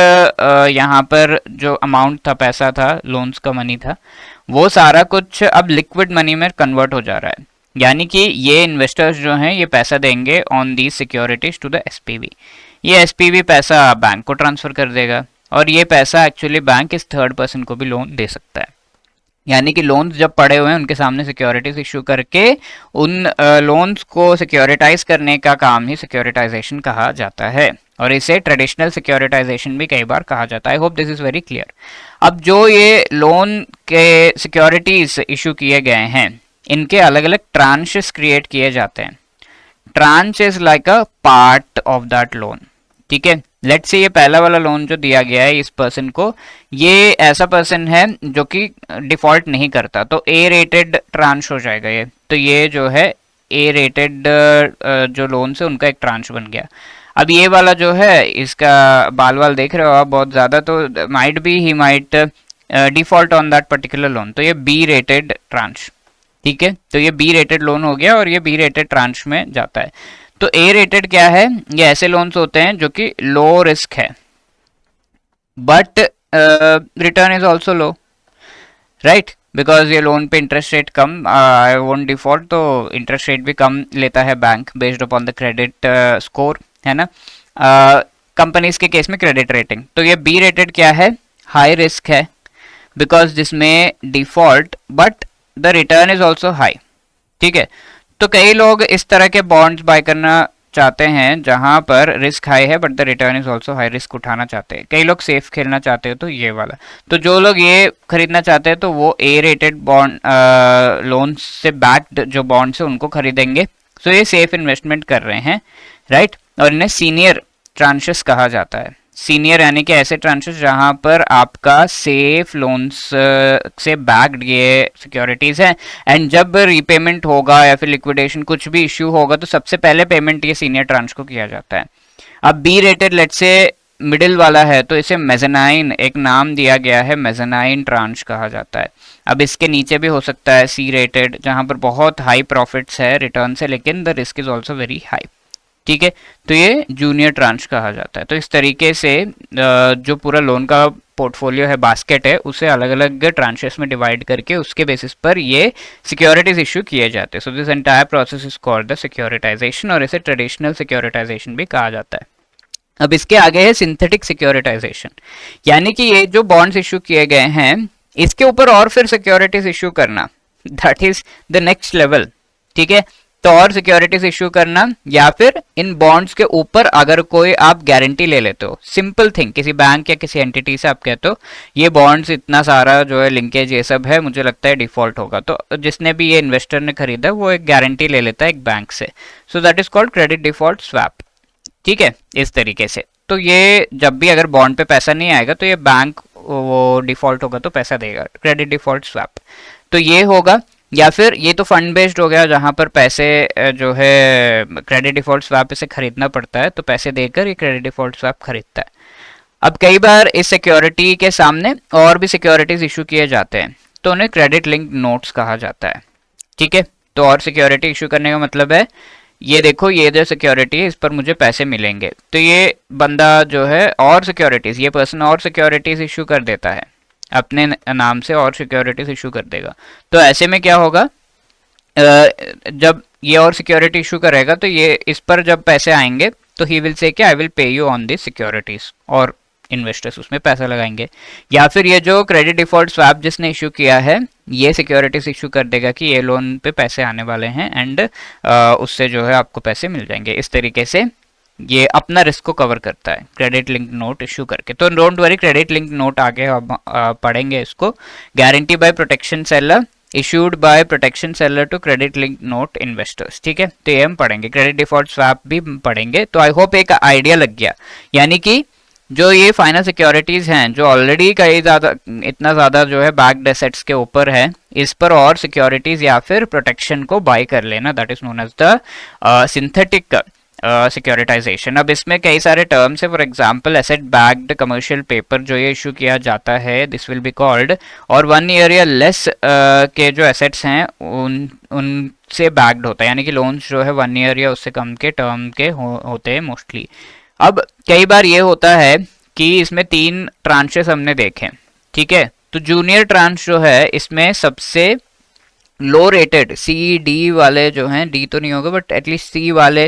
यहाँ पर जो अमाउंट था, पैसा था, लोन्स का मनी था, वो सारा कुछ अब लिक्विड मनी में कन्वर्ट हो जा रहा है। यानी कि ये इन्वेस्टर्स जो हैं ये पैसा देंगे on the securities to the SPV. ये एसपीवी पैसा बैंक को ट्रांसफर कर देगा और ये पैसा एक्चुअली बैंक इस थर्ड पर्सन को भी लोन दे सकता है। यानी कि लोन्स जब पड़े हुए हैं उनके सामने सिक्योरिटीज इशू करके उन लोन्स को सिक्योरिटाइज करने का काम ही सिक्योरिटाइजेशन कहा जाता है और इसे ट्रेडिशनल सिक्योरिटाइजेशन भी कई बार कहा जाता है। I hope this is very clear. अब जो ये लोन के सिक्योरिटीज इशू किए गए हैं इनके अलग अलग ट्रांचेस क्रिएट किए जाते हैं। Tranche is like a part of that loan. ठीक है, लेट्स से ये पहला वाला लोन जो दिया गया है इस पर्सन को, ये ऐसा पर्सन है जो कि डिफॉल्ट नहीं करता, तो ए रेटेड ट्रांच हो जाएगा ये। तो ये जो है ए रेटेड जो लोन से उनका एक ट्रांच बन गया। अब ये वाला जो है इसका बाल वाल देख रहे हो आप बहुत ज्यादा, तो might be he might default on that particular loan, तो ये बी रेटेड ट्रांच। ठीक है, तो ये बी रेटेड लोन हो गया और ये बी रेटेड ट्रांच में जाता है। तो ए रेटेड क्या है, ये ऐसे लोन्स होते हैं जो कि लो रिस्क है but return is also low, right, because ये लोन पे interest rate come, I won't default, तो इंटरेस्ट रेट भी कम लेता है bank based upon the credit score, है ना। कंपनीज के केस में क्रेडिट रेटिंग, तो ये बी रेटेड क्या है, हाई रिस्क है बिकॉज जिसमें default but the return is also high. ठीक है, तो कई लोग इस तरह के बॉन्ड्स बाय करना चाहते हैं जहां पर रिस्क हाई है but the return is also high, risk उठाना चाहते हैं, कई लोग सेफ खेलना चाहते हैं, तो ये वाला। तो जो लोग ये खरीदना चाहते हैं तो वो ए रेटेड बॉन्ड लोन से बैक्ड जो बॉन्ड्स है उनको खरीदेंगे। सो ये सेफ इन्वेस्टमेंट कर रहे हैं, राइट। और इन्हें सीनियर ट्रांचेस कहा जाता है। सीनियर यानी कि ऐसे ट्रांचेस जहां पर आपका सेफ लोन्स से बैक्ड ये सिक्योरिटीज है एंड जब रीपेमेंट होगा या फिर लिक्विडेशन कुछ भी इश्यू होगा तो सबसे पहले पेमेंट ये सीनियर ट्रांच को किया जाता है। अब बी रेटेड लेट से मिडिल वाला है तो इसे मेज़नाइन, एक नाम दिया गया है, मेज़नाइन ट्रांच कहा जाता है। अब इसके नीचे भी हो सकता है सी रेटेड जहां पर बहुत हाई प्रॉफिट्स है रिटर्न से लेकिन the risk is also very high. ठीक है, तो ये जूनियर ट्रांच कहा जाता है। तो इस तरीके से जो पूरा लोन का पोर्टफोलियो है, बास्केट है, उसे अलग अलग ट्रांचेस में डिवाइड करके उसके बेसिस पर ये सिक्योरिटीज इशू किए जाते हैं। So this entire process is called the securitization और इसे ट्रेडिशनल सिक्योरिटाइजेशन भी कहा जाता है। अब इसके आगे है सिंथेटिक सिक्योरिटाइजेशन, यानी कि ये जो बॉन्ड्स इशू किए गए हैं इसके ऊपर और फिर सिक्योरिटीज इशू करना, that is the next level. ठीक है, तो और सिक्योरिटीज इशू करना या फिर इन बॉन्ड्स के ऊपर अगर कोई आप गारंटी ले लेते हो, सिंपल थिंग, किसी बैंक या किसी एंटिटी से आप कहते हो ये बॉन्ड्स इतना सारा जो है लिंकेज ये सब है, मुझे लगता है डिफॉल्ट होगा, तो जिसने भी ये इन्वेस्टर ने खरीदा वो एक गारंटी ले लेता है एक बैंक से। सो that is called credit default swap. ठीक है, इस तरीके से। तो ये जब भी अगर बॉन्ड पे पैसा नहीं आएगा तो ये बैंक वो डिफॉल्ट होगा तो पैसा देगा, क्रेडिट डिफॉल्ट स्वैप। तो ये होगा, या फिर ये तो फंड बेस्ड हो गया जहां पर पैसे जो है क्रेडिट डिफॉल्ट स्वैप इसे खरीदना पड़ता है, तो पैसे देकर ये क्रेडिट डिफॉल्ट स्वैप खरीदता है। अब कई बार इस सिक्योरिटी के सामने और भी सिक्योरिटीज इशू किए जाते हैं तो उन्हें क्रेडिट लिंक्ड नोट्स कहा जाता है। ठीक है, तो और सिक्योरिटी इशू करने का मतलब है ये देखो ये जो सिक्योरिटी है इस पर मुझे पैसे मिलेंगे, तो ये बंदा जो है और सिक्योरिटीज, ये पर्सन और सिक्योरिटीज इशू कर देता है, अपने नाम से और सिक्योरिटीज इशू कर देगा। तो ऐसे में क्या होगा, जब ये और सिक्योरिटी इशू करेगा तो ये इस पर जब पैसे आएंगे तो ही विल से कि I will pay you on this securities, और इन्वेस्टर्स उसमें पैसा लगाएंगे। या फिर ये जो क्रेडिट डिफॉल्ट स्वैप जिसने इशू किया है ये सिक्योरिटीज इशू कर देगा कि ये लोन पे पैसे आने वाले हैं एंड उससे जो है आपको पैसे मिल जाएंगे। इस तरीके से ये अपना रिस्क को कवर करता है क्रेडिट लिंक नोट इशू करके। तो don't worry, credit link note आगे हम पढ़ेंगे इसको। Guarantee by protection seller issued by protection seller to credit link note investors. ठीक है, तो ये हम पढ़ेंगे, क्रेडिट डिफॉल्ट स्वैप भी पढ़ेंगे। तो आई होप एक आइडिया लग गया, यानी कि जो ये फाइनल सिक्योरिटीज हैं जो ऑलरेडी कई ज्यादा इतना ज्यादा जो है बैक्ड एसेट्स के ऊपर है, इस पर और सिक्योरिटीज या फिर प्रोटेक्शन को बाय कर लेना, that is known as the synthetic securitization. अब इसमें कई सारे टर्म्स है, for example asset backed commercial paper जो ये इशू किया जाता है, दिस विल बी कॉल्ड, और 1 ईयर या लेस के जो एसेट्स हैं उनसे बैक्ड होता है, यानी कि लोन्स जो है 1 ईयर या उससे कम के टर्म के होते हैं मोस्टली। अब कई बार ये होता है कि इसमें 3 ट्रांचेस हमने देखे, ठीक है, तो जूनियर ट्रांच जो है इसमें सबसे लो रेटेड सी डी वाले जो हैं, डी तो नहीं होगा बट एटलीस्ट सी वाले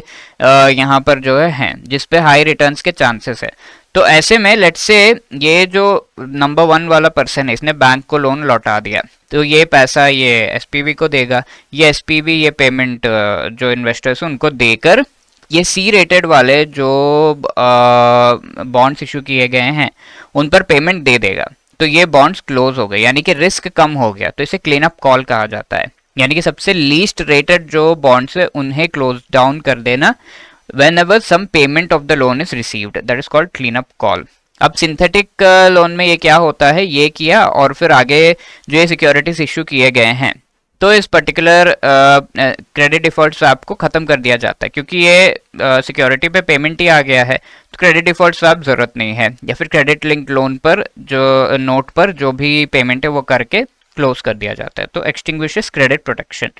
यहाँ पर जो है हैं जिसपे हाई रिटर्न्स के चांसेस है। तो ऐसे में लेट्स से ये जो नंबर 1 वाला पर्सन है इसने बैंक को लोन लौटा दिया, तो ये पैसा ये एसपीवी को देगा, ये एसपीवी ये पेमेंट जो इन्वेस्टर्स हैं उनको देकर ये सी रेटेड वाले जो बॉन्ड्स इशू किए गए हैं उन पर पेमेंट दे देगा। तो ये बॉन्ड्स क्लोज हो गए, यानी कि रिस्क कम हो गया, तो इसे क्लीन अप कॉल कहा जाता है, यानी कि सबसे लीस्ट रेटेड जो बॉन्ड्स है उन्हें क्लोज डाउन कर देना whenever some payment of the loan is received, that is called clean up call। अब सिंथेटिक लोन में ये क्या होता है, ये किया और फिर आगे जो ये सिक्योरिटीज इशू किए गए हैं तो इस पर्टिकुलर क्रेडिट डिफॉल्ट स्वैप को खत्म कर दिया जाता है, क्योंकि ये सिक्योरिटी पे पेमेंट ही आ गया है तो क्रेडिट डिफॉल्ट स्वैप जरूरत नहीं है, या फिर क्रेडिट लिंक लोन पर जो नोट पर जो भी पेमेंट है वो करके क्लोज कर दिया जाता है। तो एक्सटिंग्विशेस क्रेडिट प्रोटेक्शन।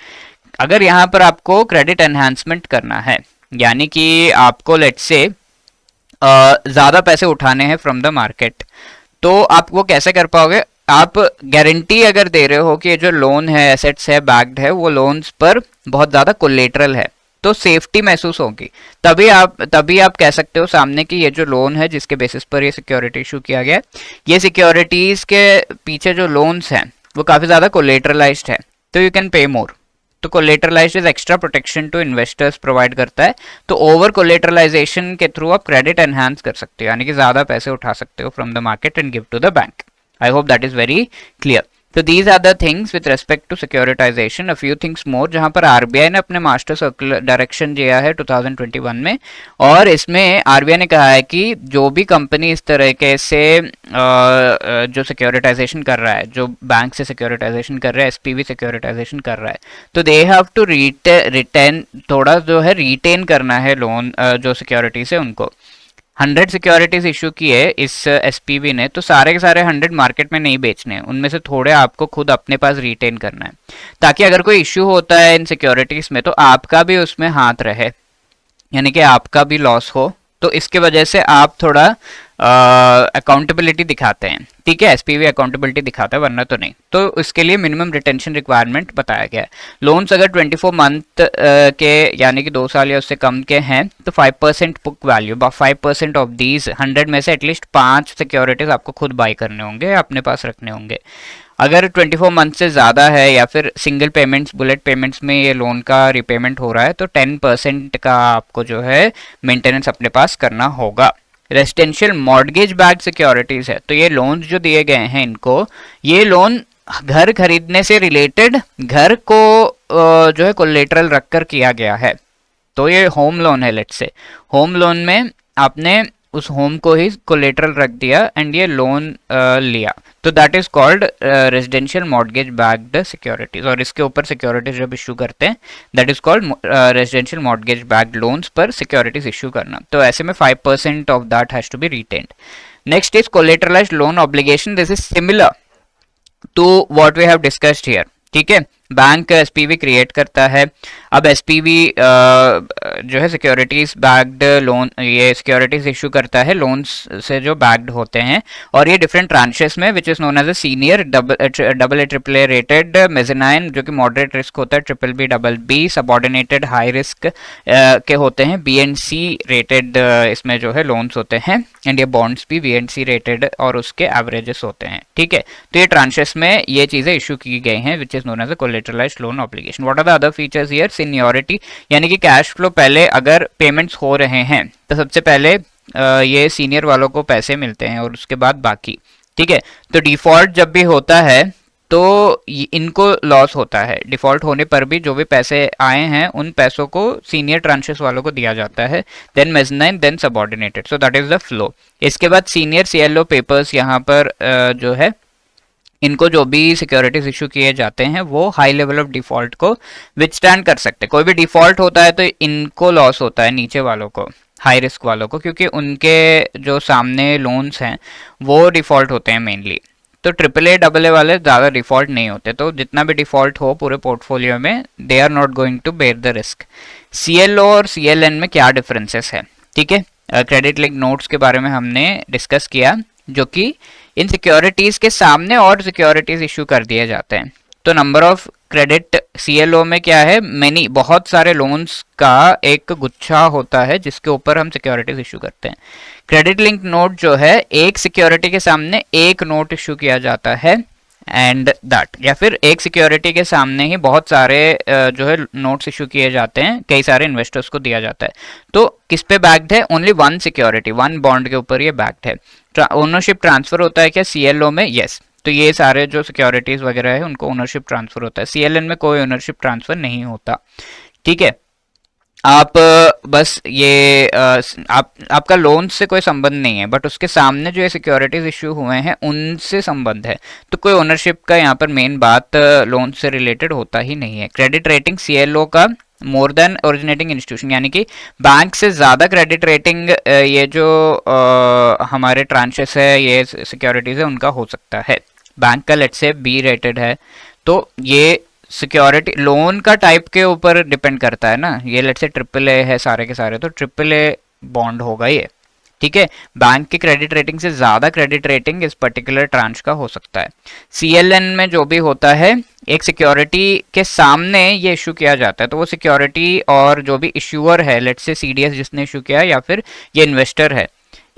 अगर यहाँ पर आपको क्रेडिट एनहांसमेंट करना है, यानी कि आपको लेट्स से ज्यादा पैसे उठाने हैं फ्रॉम द मार्केट, तो आप वो कैसे कर पाओगे, आप गारंटी अगर दे रहे हो कि ये जो लोन है एसेट्स है बैक्ड है वो लोन्स पर बहुत ज्यादा कोलेटरल है तो सेफ्टी महसूस होगी, तभी आप कह सकते हो सामने कि ये जो लोन है जिसके बेसिस पर ये सिक्योरिटी इशू किया गया, ये सिक्योरिटीज के पीछे जो लोन्स हैं वो काफी ज्यादा कोलेटरलाइज्ड है तो यू कैन पे मोर। तो collateralised is extra protection to investors provide करता है, तो ओवर कोलेटरलाइजेशन के थ्रू आप क्रेडिट एनहांस कर सकते हो, यानी कि ज्यादा पैसे उठा सकते हो from the market and give to the bank. I hope that is very clear. So these are the things with respect to securitization. A few things more जहाँ पर RBI ने अपने मास्टर सर्कुलर डायरेक्शन दिया है 2021 में, और इसमें RBI ने कहा है कि जो भी कंपनी इस तरीके से जो सिक्योरिटाइजेशन कर रहा है, जो बैंक से सिक्योरिटाइजेशन कर रहा है, एसपीवी सिक्योरिटाइजेशन कर रहा है, तो दे हैव टू रिटेन थोड़ा जो है रिटेन करना है लोन जो सिक्योरिटी से उनको 100 सिक्योरिटीज इशू किए इस एसपीवी ने, तो सारे के सारे 100 मार्केट में नहीं बेचने हैं, उनमें से थोड़े आपको खुद अपने पास रिटेन करना है, ताकि अगर कोई इशू होता है इन सिक्योरिटीज में तो आपका भी उसमें हाथ रहे, यानी कि आपका भी लॉस हो। तो इसके वजह से आप थोड़ा अकाउंटेबिलिटी दिखाते हैं, ठीक है, एसपीवी अकाउंटेबिलिटी दिखाता है, वरना तो नहीं। तो इसके लिए मिनिमम रिटेंशन रिक्वायरमेंट बताया गया है। लोन्स अगर 24 मंथ के यानी कि 2 साल या उससे कम के हैं तो 5% बुक वैल्यू, 5% ऑफ दीज 100 में से एटलीस्ट 5 सिक्योरिटीज आपको खुद बाई करने होंगे, अपने पास रखने होंगे। अगर 24 मंथ से ज़्यादा है या फिर सिंगल पेमेंट्स बुलेट पेमेंट्स में ये लोन का रिपेमेंट हो रहा है तो 10% का आपको जो है मेंटेनेंस अपने पास करना होगा। रेजिडेंशियल मॉर्गेज बैक्ड सिक्योरिटीज है, तो ये लोन जो दिए गए हैं इनको, ये लोन घर खरीदने से रिलेटेड घर को जो है कोलेटरल रखकर किया गया है, तो ये होम लोन है। लेट्स से होम लोन में आपने उस होम को ही कोलेटरल रख दिया एंड ये लोन लिया, तो that is called residential mortgage backed securities, और इसके ऊपर सिक्योरिटीज जब इशू करते हैं that is called residential mortgage backed loans पर सिक्योरिटीज इशू करना। तो ऐसे में 5% of that has to be retained. Next is collateralised loan obligation, this is similar to what we have discussed here, ठीक है। बैंक एसपीवी क्रिएट करता है, अब एसपीवी जो है सिक्योरिटीज बैक्ड लोन, ये सिक्योरिटीज इशू करता है लोन्स से जो बैक्ड होते हैं, और ये डिफरेंट ट्रांचेस में which is known as a senior double A triple A rated mezzanine जो कि मॉडरेट रिस्क होता है, triple B double B subordinated high risk के होते हैं, बी एंड सी रेटेड इसमें जो है लोन्स होते हैं, एंड ये बॉन्ड्स भी बी एंड सी रेटेड और उसके एवरेजेस होते हैं, ठीक है। तो ये ट्रांचेस में ये चीजें इशू की गई हैं which is known as a collateralized loan obligation. What are the other features here? Seniority, यानी कि कैश फ्लो पहले अगर पेमेंट्स हो रहे हैं तो सबसे पहले ये सीनियर वालों को पैसे मिलते हैं और उसके बाद बाकी, ठीक है। तो डिफॉल्ट जब भी होता है तो इनको लॉस होता है। डिफॉल्ट होने पर भी जो भी पैसे आए हैं उन पैसों को सीनियर ट्रांचेस वालों को दिया जाता है, then mezzanine, then subordinated, so that is the flow. इसके बाद सीनियर सीएलओ पेपर्स यहाँ पर जो है इनको जो भी सिक्योरिटीज इशू किए जाते हैं वो हाई लेवल ऑफ डिफॉल्ट को विथस्टैंड कर सकते हैं। कोई भी डिफॉल्ट होता है तो इनको लॉस होता है, नीचे वालों को, हाई रिस्क वालों को, क्योंकि उनके जो सामने लोन्स हैं वो डिफॉल्ट होते हैं मेनली। तो ट्रिपल ए डबल ए वाले ज़्यादा डिफॉल्ट नहीं होते, तो जितना भी डिफॉल्ट हो पूरे पोर्टफोलियो में they are not going to bear the risk. CLO और सीएलएन में क्या डिफरेंसेस है, ठीक है। क्रेडिट लिंक नोट्स के बारे में हमने डिस्कस किया, जो कि इन सिक्योरिटीज के सामने और सिक्योरिटीज इशू कर दिए जाते हैं। तो नंबर ऑफ क्रेडिट सीएलओ में क्या है, मेनी, बहुत सारे लोन्स का एक गुच्छा होता है जिसके ऊपर हम सिक्योरिटीज इशू करते हैं। क्रेडिट लिंक नोट जो है एक सिक्योरिटी के सामने एक नोट इशू किया जाता है, एंड दैट, या फिर एक सिक्योरिटी के सामने ही बहुत सारे जो है नोट्स इशू किए जाते हैं, कई सारे इन्वेस्टर्स को दिया जाता है। तो किस पे बैक्ड है, only one security, one bond के ऊपर ये बैक्ड है। ओनरशिप ट्रांसफर होता है क्या सीएलओ में, यस। तो ये सारे जो सिक्योरिटीज वगैरह है उनको ओनरशिप ट्रांसफर होता है। सीएलएन में कोई ओनरशिप ट्रांसफर नहीं होता, ठीक है। आप बस ये आपका लोन से कोई संबंध नहीं है, बट उसके सामने जो ये सिक्योरिटीज इश्यू हुए हैं उनसे संबंध है। तो कोई ओनरशिप का यहाँ पर मेन बात लोन से रिलेटेड होता ही नहीं है। क्रेडिट रेटिंग सीएलओ का मोर देन ओरिजिनेटिंग इंस्टीट्यूशन, यानी कि बैंक से ज़्यादा क्रेडिट रेटिंग ये जो हमारे ट्रांचेस है, ये सिक्योरिटीज है, उनका हो सकता है। बैंक का लेट्स से बी रेटेड है, तो ये सिक्योरिटी लोन का टाइप के ऊपर डिपेंड करता है ना। ये लेट्स से ट्रिपल ए है सारे के सारे, तो ट्रिपल ए बॉन्ड होगा ये, ठीक है। बैंक के क्रेडिट रेटिंग से ज्यादा क्रेडिट रेटिंग इस पर्टिकुलर ट्रांच का हो सकता है। सीएलएन में जो भी होता है एक सिक्योरिटी के सामने ये इशू किया जाता है, तो वो सिक्योरिटी और जो भी इश्यूअर है, लेट्स से सीडीएस जिसने इशू किया या फिर ये इन्वेस्टर है,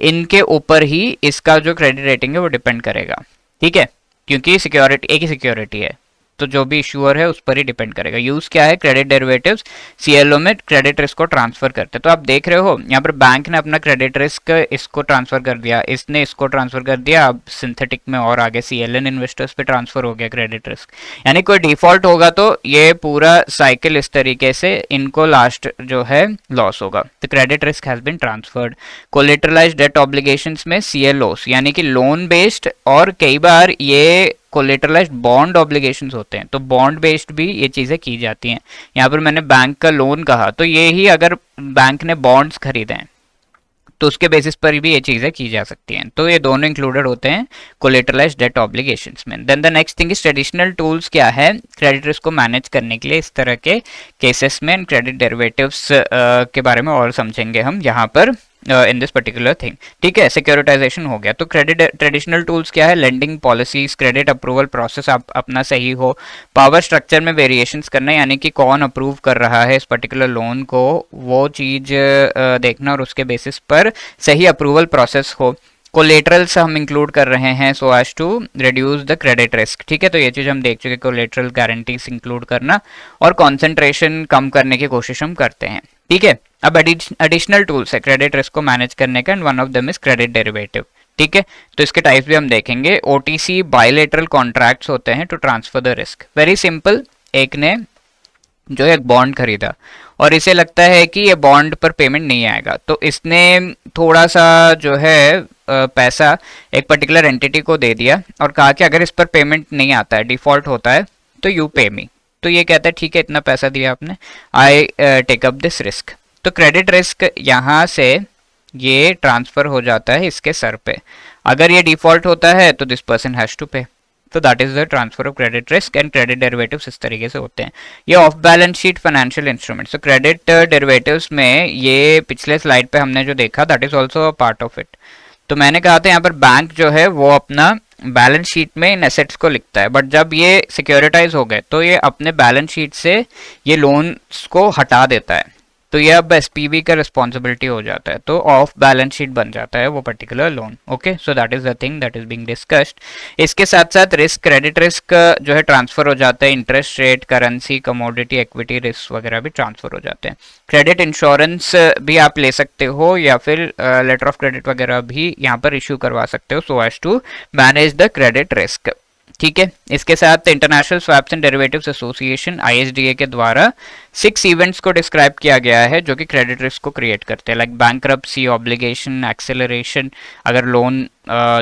इनके ऊपर ही इसका जो क्रेडिट रेटिंग है वो डिपेंड करेगा, ठीक है। क्योंकि सिक्योरिटी एक ही सिक्योरिटी है, तो जो भी इश्यूअर है उस पर ही डिपेंड करेगा। यूज क्या है, क्रेडिट डेरिवेटिव्स सीएलओ में क्रेडिट रिस्क को ट्रांसफर करते हैं। तो आप देख रहे हो यहाँ पर बैंक ने अपना क्रेडिट रिस्क इसको ट्रांसफर कर दिया, इसने इसको ट्रांसफर कर दिया, अब सिंथेटिक में और आगे सीएलएन इन्वेस्टर्स पे ट्रांसफर हो गया क्रेडिट रिस्क। यानी कोई डिफॉल्ट होगा तो ये पूरा साइकिल इस तरीके से इनको लास्ट जो है लॉस होगा। तो credit risk has been transferred. Collateralised debt obligations में सीएलओस यानी कि लोन बेस्ड, और कई बार ये कोलेटरलाइज्ड बॉन्ड ऑब्लिगेशंस होते हैं, तो बॉन्ड बेस्ड भी ये चीजें की जाती हैं। यहाँ पर मैंने बैंक का लोन कहा, तो ये ही अगर बैंक ने बॉन्ड्स खरीदे हैं तो उसके बेसिस पर भी ये चीजें की जा सकती हैं। तो ये दोनों इंक्लूडेड होते हैं कोलेटरलाइज्ड डेट ऑब्लिगेशंस में। Then the next thing is traditional tools क्या है क्रेडिट रिस्क को मैनेज करने के लिए इस तरह के केसेस में। क्रेडिट डेरिवेटिव्स के बारे में और समझेंगे हम यहाँ पर इन दिस पर्टिकुलर थिंग, ठीक है। सिक्योरिटाइजेशन हो गया, तो क्रेडिट ट्रेडिशनल टूल्स क्या है, lending policies, credit approval process आप अपना सही हो, पावर स्ट्रक्चर में वेरिएशंस करना, यानी कि कौन अप्रूव कर रहा है इस पर्टिकुलर लोन को, वो चीज देखना और उसके बेसिस पर सही अप्रूवल प्रोसेस हो। कोलेटरल्स हम इंक्लूड कर रहे हैं so as to reduce the credit risk, ठीक है। तो ये चीज हम देख चुके, कोलेटरल गारंटीज इंक्लूड करना और कॉन्सेंट्रेशन कम करने की कोशिश हम करते हैं, ठीक है। अब एडिशनल टूल्स है क्रेडिट रिस्क को मैनेज करने का, and one of them is credit derivative, ठीक है। तो इसके टाइप्स भी हम देखेंगे। ओटीसी बायलेटरल कॉन्ट्रैक्ट्स होते हैं to transfer the risk. Very simple, एक ने जो एक बॉन्ड खरीदा और इसे लगता है कि ये बॉन्ड पर पेमेंट नहीं आएगा, तो इसने थोड़ा सा जो है पैसा एक पर्टिकुलर एंटिटी को दे दिया और कहा कि अगर इस पर पेमेंट नहीं आता है, डिफॉल्ट होता है, तो यू पे मी। तो ये कहता है ठीक है, इतना पैसा दिया आपने, I take up this risk. तो क्रेडिट रिस्क यहाँ से ये ट्रांसफर हो जाता है इसके सर पे। अगर ये डिफॉल्ट होता है तो दिस पर्सन हैज टू पे। तो that is the transfer of credit risk and credit derivatives इस तरीके से होते हैं। ये of balance sheet financial instruments, तो क्रेडिट डेरिवेटिव्स में ये पिछले स्लाइड पे हमने जो देखा that is also a part of it. तो मैंने कहा था यहाँ पर बैंक जो है वो अपना बैलेंस शीट में इन एसेट्स को लिखता है, बट जब ये सिक्योरिटाइज हो गए तो ये अपने बैलेंस शीट से ये लोन्स को हटा देता है, तो ये अब एसपीवी का रिस्पॉन्सिबिलिटी हो जाता है, तो ऑफ बैलेंस शीट बन जाता है वो particular loan. Okay, so that is the thing that is being discussed. इसके साथ साथ रिस्क, क्रेडिट रिस्क जो है ट्रांसफर हो जाता है, interest rate, currency, commodity, equity risk वगैरह भी ट्रांसफर हो जाते हैं। क्रेडिट इंश्योरेंस भी आप ले सकते हो या फिर लेटर ऑफ क्रेडिट वगैरह भी यहाँ पर इशू करवा सकते हो so as to manage the credit risk, ठीक है। इसके साथ international swaps and derivatives association ISDA के द्वारा 6 इवेंट्स को डिस्क्राइब किया गया है जो कि क्रेडिट रिस्क को क्रिएट करते हैं, लाइक बैंकरप्सी, ऑब्लिगेशन, एक्सेलरेशन, अगर लोन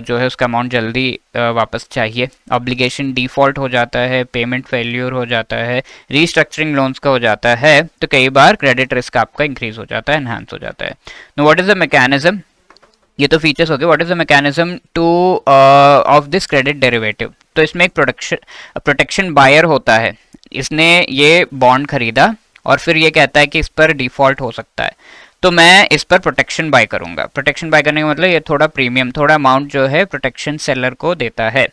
जो है उसका अमाउंट जल्दी वापस चाहिए, ऑब्लिगेशन डिफॉल्ट हो जाता है, पेमेंट फेल्यूर हो जाता है, रीस्ट्रक्चरिंग लोन्स का हो जाता है, तो कई बार क्रेडिट रिस्क आपका इंक्रीज हो जाता है, एनहांस हो जाता है। Know what is the mechanism, ये तो फीचर्स हो गए। What is the mechanism two of this credit derivative, तो इसमें एक प्रोटेक्शन बायर होता है, इसने ये बॉन्ड खरीदा और फिर ये कहता है कि इस पर डिफॉल्ट हो सकता है, तो मैं इस पर प्रोटेक्शन बाय करूंगा। प्रोटेक्शन बाय करने का मतलब ये थोड़ा प्रीमियम, थोड़ा अमाउंट जो है प्रोटेक्शन सेलर को देता है,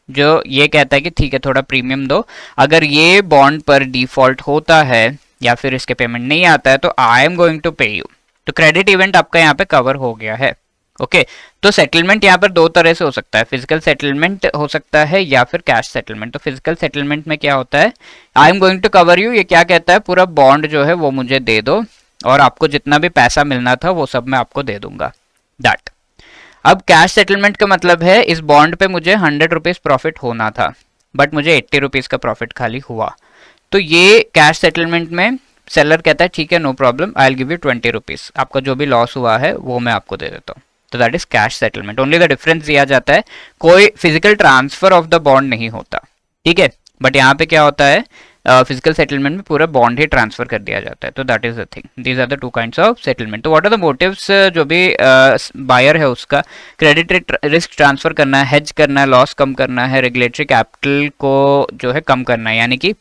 जो ये कहता है कि ठीक है थोड़ा प्रीमियम दो, अगर ये बॉन्ड पर डिफॉल्ट होता है या फिर इसके पेमेंट नहीं आता है तो आई एम गोइंग टू पे यू। तो क्रेडिट इवेंट आपका यहाँ पे कवर हो गया है। ओके तो सेटलमेंट यहाँ पर दो तरह से हो सकता है, फिजिकल सेटलमेंट हो सकता है या फिर कैश सेटलमेंट। तो फिजिकल सेटलमेंट में क्या होता है, I am going to cover you, ये क्या कहता है, पूरा बॉन्ड जो है वो मुझे दे दो और आपको जितना भी पैसा मिलना था वो सब मैं आपको दे दूंगा, दैट। अब कैश सेटलमेंट का मतलब है इस बॉन्ड पे मुझे 100 रुपीज प्रॉफिट होना था बट मुझे 80 रुपीज का प्रॉफिट खाली हुआ, तो ये कैश सेटलमेंट में सेलर कहता है ठीक है no problem, I will give you 20 rupees, आपका जो भी लॉस हुआ है वो मैं आपको दे देता हूँ। तो that is cash settlement, only the difference दिया जाता है, कोई physical transfer of the bond नहीं होता, ठीक है। बट यहाँ पे क्या होता है, फिजिकल सेटलमेंट में पूरा बॉन्ड ही ट्रांसफर कर दिया जाता है। तो that is the thing, these are the two kinds of settlement. तो व्हाट आर द मोटिव्स, जो भी बायर है उसका क्रेडिट रिस्क ट्रांसफर करना है, हेज करना है, लॉस कम करना है, रेगुलेटरी कैपिटल को जो है कम करना है, यानी कि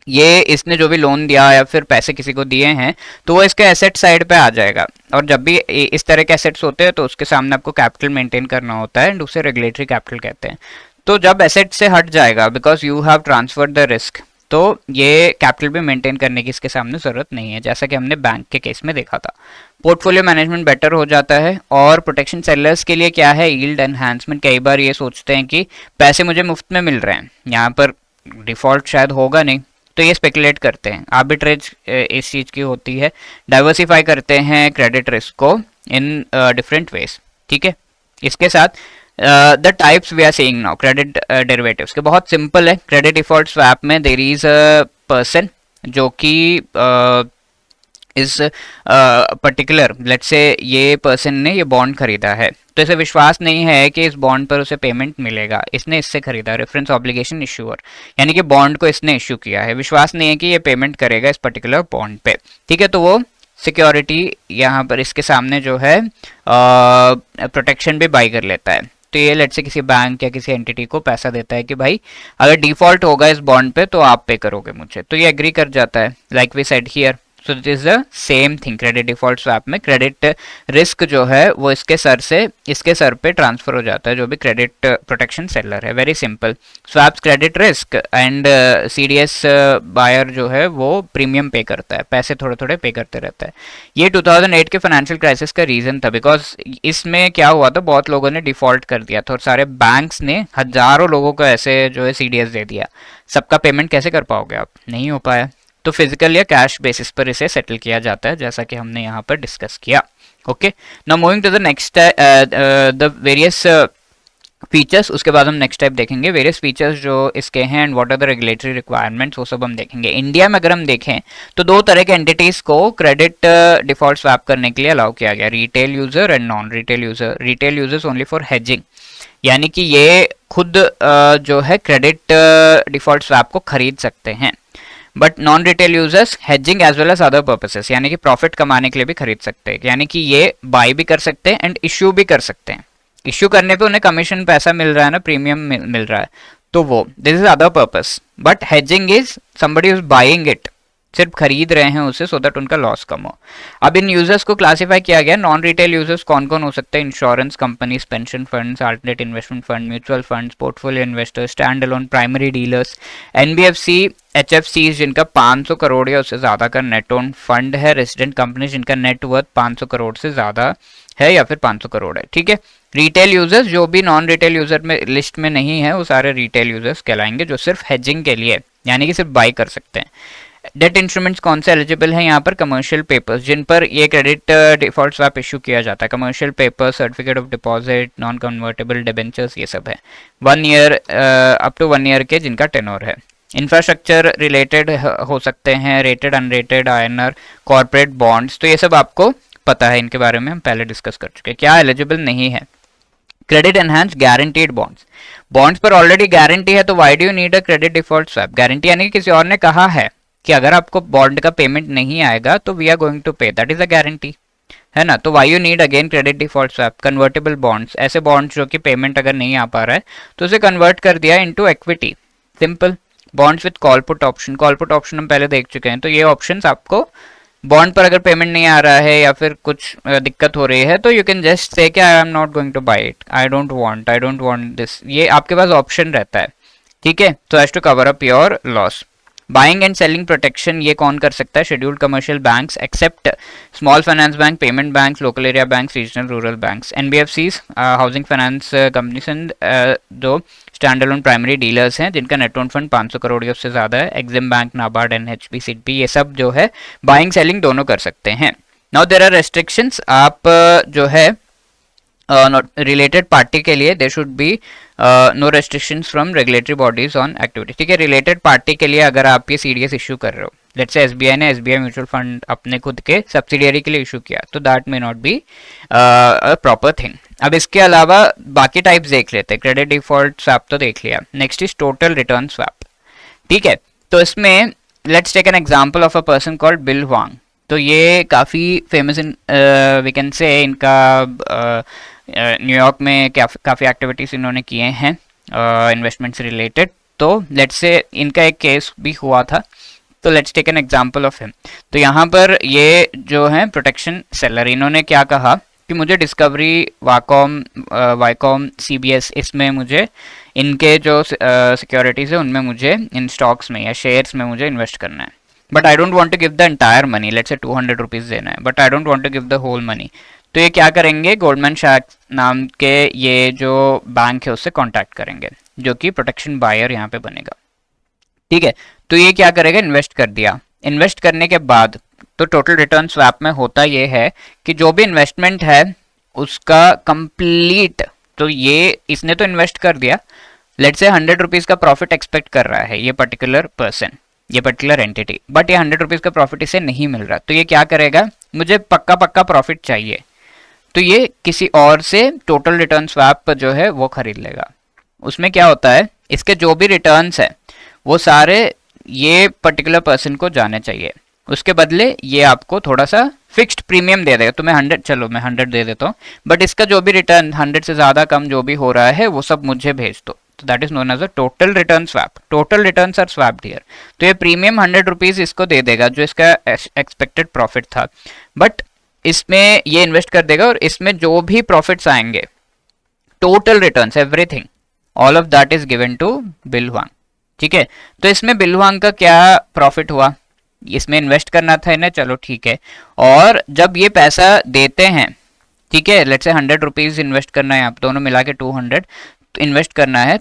ये इसने जो भी लोन दिया या फिर पैसे किसी को दिए हैं तो वो इसके एसेट साइड पे आ जाएगा, और जब भी इस तरह के एसेट्स होते हैं तो उसके सामने आपको कैपिटल मेंटेन करना होता है एंड उसे रेगुलेटरी कैपिटल कहते हैं। तो जब एसेट से हट जाएगा because you have transferred the risk, तो ये कैपिटल भी मेंटेन करने की इसके सामने जरूरत नहीं है, जैसा कि हमने बैंक के केस में देखा था। पोर्टफोलियो मैनेजमेंट बेटर हो जाता है, और प्रोटेक्शन सेलर्स के लिए क्या है, यील्ड एनहांसमेंट। कई बार ये सोचते हैं कि पैसे मुझे मुफ्त में मिल रहे हैं, यहाँ पर डिफॉल्ट शायद होगा नहीं, तो ये स्पेकुलेट करते हैं। आर्बिट्रेज इस चीज की होती है, डाइवर्सिफाई करते हैं क्रेडिट रिस्क को इन डिफरेंट वेज, ठीक है। इसके साथ the types we are seeing now credit derivatives के बहुत सिंपल है। क्रेडिट डिफॉल्ट स्वैप में देयर इज अ पर्सन जो कि इस पर्टिकुलर लेट्स से ये पर्सन ने ये बॉन्ड खरीदा है, तो इसे विश्वास नहीं है कि इस बॉन्ड पर उसे पेमेंट मिलेगा, इसने इससे खरीदा, रेफरेंस ऑब्लिगेशन इश्यूअर, यानी कि बॉन्ड को इसने इश्यू किया है, विश्वास नहीं है कि ये पेमेंट करेगा इस पर्टिकुलर बॉन्ड पे, ठीक है। तो वो सिक्योरिटी यहाँ पर इसके सामने जो है प्रोटेक्शन भी बाई कर लेता है। तो ये लेट्स से किसी बैंक या किसी एंटिटी को पैसा देता है कि भाई अगर डिफॉल्ट होगा इस बॉन्ड पे तो आप पे करोगे मुझे, तो ये एग्री कर जाता है, like we said here. So this is the same thing credit default swap में, क्रेडिट रिस्क जो है वो इसके सर से इसके सर पे ट्रांसफर हो जाता है, जो भी क्रेडिट प्रोटेक्शन सेलर है। Very simple, swaps credit risk and CDS buyer जो है वो प्रीमियम पे करता है, पैसे थोड़े थोड़े पे करते रहता है। ये 2008 के फाइनेंशियल क्राइसिस का रीजन था, बिकॉज इसमें क्या हुआ था, बहुत लोगों ने डिफॉल्ट कर दिया था और सारे बैंक्स ने हजारों लोगों को ऐसे जो है CDS दे दिया। सबका पेमेंट कैसे कर पाओगे आप, नहीं हो पाया, तो फिजिकल या कैश बेसिस पर इसे सेटल किया जाता है, जैसा कि हमने यहाँ पर डिस्कस किया। Okay, now moving to the next the various features, उसके बाद हम नेक्स्ट टाइप देखेंगे वेरियस फीचर्स जो इसके हैं and what are the regulatory requirements, वो सब हम देखेंगे। इंडिया में अगर हम देखें तो दो तरह के एंटिटीज को क्रेडिट डिफॉल्ट स्वैप करने के लिए अलाउ किया गया, retail user and non retail user. Retail users only for hedging, यानी कि ये खुद जो है क्रेडिट डिफॉल्ट स्वैप को खरीद सकते हैं, but non retail users hedging as well as other purposes, यानी कि प्रॉफिट कमाने के लिए भी खरीद सकते हैं, यानी कि ये बाय भी कर सकते हैं एंड इश्यू भी कर सकते हैं। इश्यू करने पे उन्हें कमीशन पैसा मिल रहा है ना, प्रीमियम मिल रहा है, तो वो this is other purpose. But hedging is somebody is buying it, सिर्फ खरीद रहे हैं उसे सो दैट उनका लॉस कम हो। अब इन यूजर्स को क्लासिफाई किया गया, नॉन रिटेल यूजर्स कौन कौन हो सकते हैं, insurance companies, pension funds, alternate investment fund, mutual funds, portfolio investors, stand alone primary dealers, NBFC, HFCs जिनका 500 करोड़ या उससे ज्यादा का नेट ओन फंड है, रेजिडेंट कंपनी जिनका नेट वर्थ 500 करोड़ से ज्यादा है या फिर 500 करोड़ है, ठीक है। रिटेल यूजर्स जो भी नॉन रिटेल यूजर में लिस्ट में नहीं है वो सारे रिटेल यूजर्स कहलाएंगे, जो सिर्फ हेजिंग के लिए यानी कि सिर्फ बाई कर सकते हैं। डेट इंस्ट्रूमेंट्स कौन से एलिजिबल हैं यहाँ पर? कमर्शियल पेपर्स जिन पर ये क्रेडिट डिफॉल्ट स्वैप इशू किया जाता है, commercial paper, certificate of deposit, non convertible debentures, ये सब है 1 ईयर अप टू 1 ईयर के जिनका टेन्योर है। इंफ्रास्ट्रक्चर रिलेटेड हो सकते हैं, rated unrated, INR, corporate bonds, तो ये सब आपको पता है, इनके बारे में हम पहले डिस्कस कर चुके हैं। क्या एलिजिबल नहीं है? Credit enhance guaranteed bonds, bonds पर ऑलरेडी गारंटी है तो why do you need a credit default swap? Guarantee यानी कि किसी और ने कहा है कि अगर आपको बॉन्ड का पेमेंट नहीं आएगा तो वी आर गोइंग टू पे, दैट इज अ गारंटी, है ना। तो why you need again credit default swap? Convertible bonds, ऐसे बॉन्ड्स जो कि पेमेंट अगर नहीं आ पा रहा है तो उसे कन्वर्ट कर दिया into equity, simple. Bonds with call put option, call put option हम पहले देख चुके हैं, तो ये ऑप्शंस आपको बॉन्ड पर अगर पेमेंट नहीं आ रहा है या फिर कुछ दिक्कत हो रही है तो यू कैन जस्ट से कि I am not going to buy it, I don't want this, ये आपके पास ऑप्शन रहता है, ठीक है। तो as to cover up your loss. Buying and selling protection ये कौन कर सकता है? Scheduled commercial banks except small finance bank, payment banks, local area banks, regional rural banks, NBFCs, housing finance companies and जो स्टैंड अलोन प्राइमरी डीलर्स हैं जिनका नेट ओन फंड 500 करोड़ या उससे ज़्यादा है, EXIM bank, NABARD, NHP, SIDBI, ये सब जो है बाइंग सेलिंग दोनों कर सकते हैं। नाउ देयर आर रेस्ट्रिक्शंस, आप जो है रिलेटेड पार्टी के लिए there should be no restrictions from regulatory bodies on activity, ठीक है। रिलेटेड पार्टी के लिए अगर आप ये सीडीएस इशू कर रहे हो, लेट्स से एसबीआई ने एसबीआई म्यूचुअल फंड अपने खुद के सब्सिडियरी के लिए इशू किया, तो that may not be a proper thing. अब इसके अलावा बाकी टाइप्स देख लेते हैं। क्रेडिट डिफॉल्ट स्वैप तो देख लिया, next is total return swap, ठीक है। तो इसमें let's take an example of a person called Bill Huang, तो ये काफ़ी फेमस इन वी कैन से, इनका न्यूयॉर्क में काफ़ी एक्टिविटीज़ इन्होंने किए हैं इन्वेस्टमेंट से रिलेटेड, तो लेट्स से इनका एक केस भी हुआ था, तो let's take an example of him. तो यहाँ पर ये जो है प्रोटेक्शन सेलर, इन्होंने क्या कहा कि मुझे डिस्कवरी, वाईकॉम, सीबीएस, इसमें मुझे इनके जो सिक्योरिटीज़ है उनमें मुझे इन स्टॉक्स में या शेयर्स में मुझे इन्वेस्ट करना है, but I don't want to give the entire money, let's say 200 rupees देना है, but I don't want to give the whole money. तो ये क्या करेंगे? गोल्डमैन सैक्स नाम के ये जो बैंक है उससे कांटेक्ट करेंगे, जो कि प्रोटेक्शन बायर यहाँ पे बनेगा, ठीक है। तो ये क्या करेगा? इन्वेस्ट कर दिया। इन्वेस्ट करने के बाद तो टोटल रिटर्न स्वैप में होता ये है कि जो भी इन्वेस्टमेंट है उसका कंप्लीट, तो ये इसने तो इन्वेस्ट कर दिया, लेट्स से 100 रुपीज़ का प्रॉफिट एक्सपेक्ट कर रहा है ये पर्टिकुलर पर्सन, ये पर्टिकुलर एंटिटी, बट ये 100 रुपीज़ का प्रॉफिट इसे नहीं मिल रहा, तो ये क्या करेगा? मुझे पक्का प्रॉफिट चाहिए, तो ये किसी और से टोटल रिटर्न स्वैप जो है वो खरीद लेगा। उसमें क्या होता है, इसके जो भी रिटर्न्स है वो सारे ये पर्टिकुलर पर्सन को जाने चाहिए, उसके बदले ये आपको थोड़ा सा फिक्स्ड प्रीमियम दे देगा। तो मैं 100, चलो मैं 100 दे देता हूँ, बट इसका जो भी रिटर्न 100 से ज़्यादा कम जो भी हो रहा है वो सब मुझे भेज दो, तो that is known as a total return swap. Total returns are swapped here, तो ये प्रीमियम 100 रुपीज़ इसको दे देगा जो इसका एक्सपेक्टेड प्रॉफिट था, बट इसमें ये इन्वेस्ट कर देगा और इसमें जो भी प्रॉफिट्स आएंगे, total returns, everything, all of that is given to Bill Huang, ठीक है। तो इसमें बिल हुआंग का क्या प्रॉफिट हुआ? इसमें इन्वेस्ट करना था इन्हें, चलो ठीक है, और जब ये पैसा देते हैं, ठीक है, लेट्स से 100 रुपीज़ इन्वेस्ट करना है, आप दोनों मिला के 200 इन्वेस्ट करना है,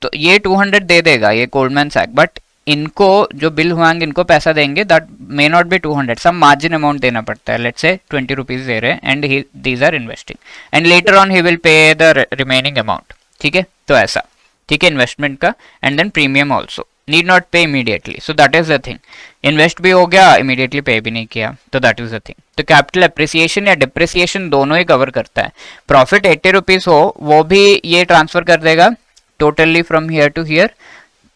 तो ये 200 दे देगा ये गोल्डमैन सैक, बट इनको जो बिल हुआंग इनको पैसा देंगे that may not be 200, some margin amount देना पड़ता है, लेट्स से 20 रुपीज़ दे रहे हैं and he these are investing and later on he will pay the remaining amount, ठीक है। तो ऐसा, ठीक है, इन्वेस्टमेंट का, and then premium also need not pay immediately, so that is the thing. Invest भी हो गया, इमीडिएटली पे भी नहीं किया, तो दैट इज द थिंग। तो कैपिटल एप्रिसिएशन या डिप्रिसिएशन दोनों ही कवर करता है। प्रॉफिट 80 रुपीज़ हो वो भी ये ट्रांसफर कर देगा totally from here to here,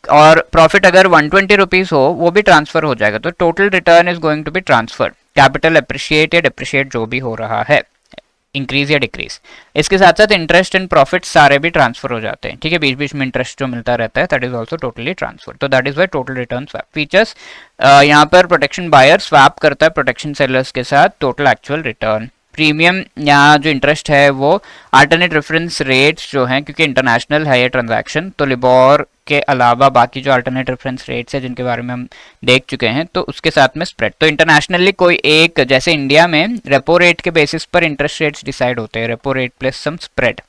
और प्रॉफिट अगर 120 रुपीज़ हो वो भी ट्रांसफर हो जाएगा, तो total return is going to be transfer. Capital appreciate या डिप्रिशिएट जो भी हो रहा है, इंक्रीज या डिक्रीज, इसके साथ साथ इंटरेस्ट एंड प्रॉफिट सारे भी ट्रांसफर हो जाते हैं, ठीक है। बीच बीच में इंटरेस्ट जो मिलता रहता है that is also totally transfer, तो that is why total return swap. Features, यहाँ पर प्रोटेक्शन बायर स्वैप करता है प्रोटेक्शन सेलर्स के साथ टोटल एक्चुअल रिटर्न। प्रीमियम, यहाँ जो इंटरेस्ट है वो अल्टरनेट रेफरेंस रेट्स जो हैं, क्योंकि इंटरनेशनल है ये ट्रांजैक्शन, तो लिबोर के अलावा बाकी जो अल्टरनेट रेफरेंस रेट्स है जिनके बारे में हम देख चुके हैं, तो उसके साथ में स्प्रेड। तो इंटरनेशनली कोई एक, जैसे इंडिया में रेपो रेट के बेसिस पर इंटरेस्ट रेट्स डिसाइड होते हैं, repo rate plus some spread,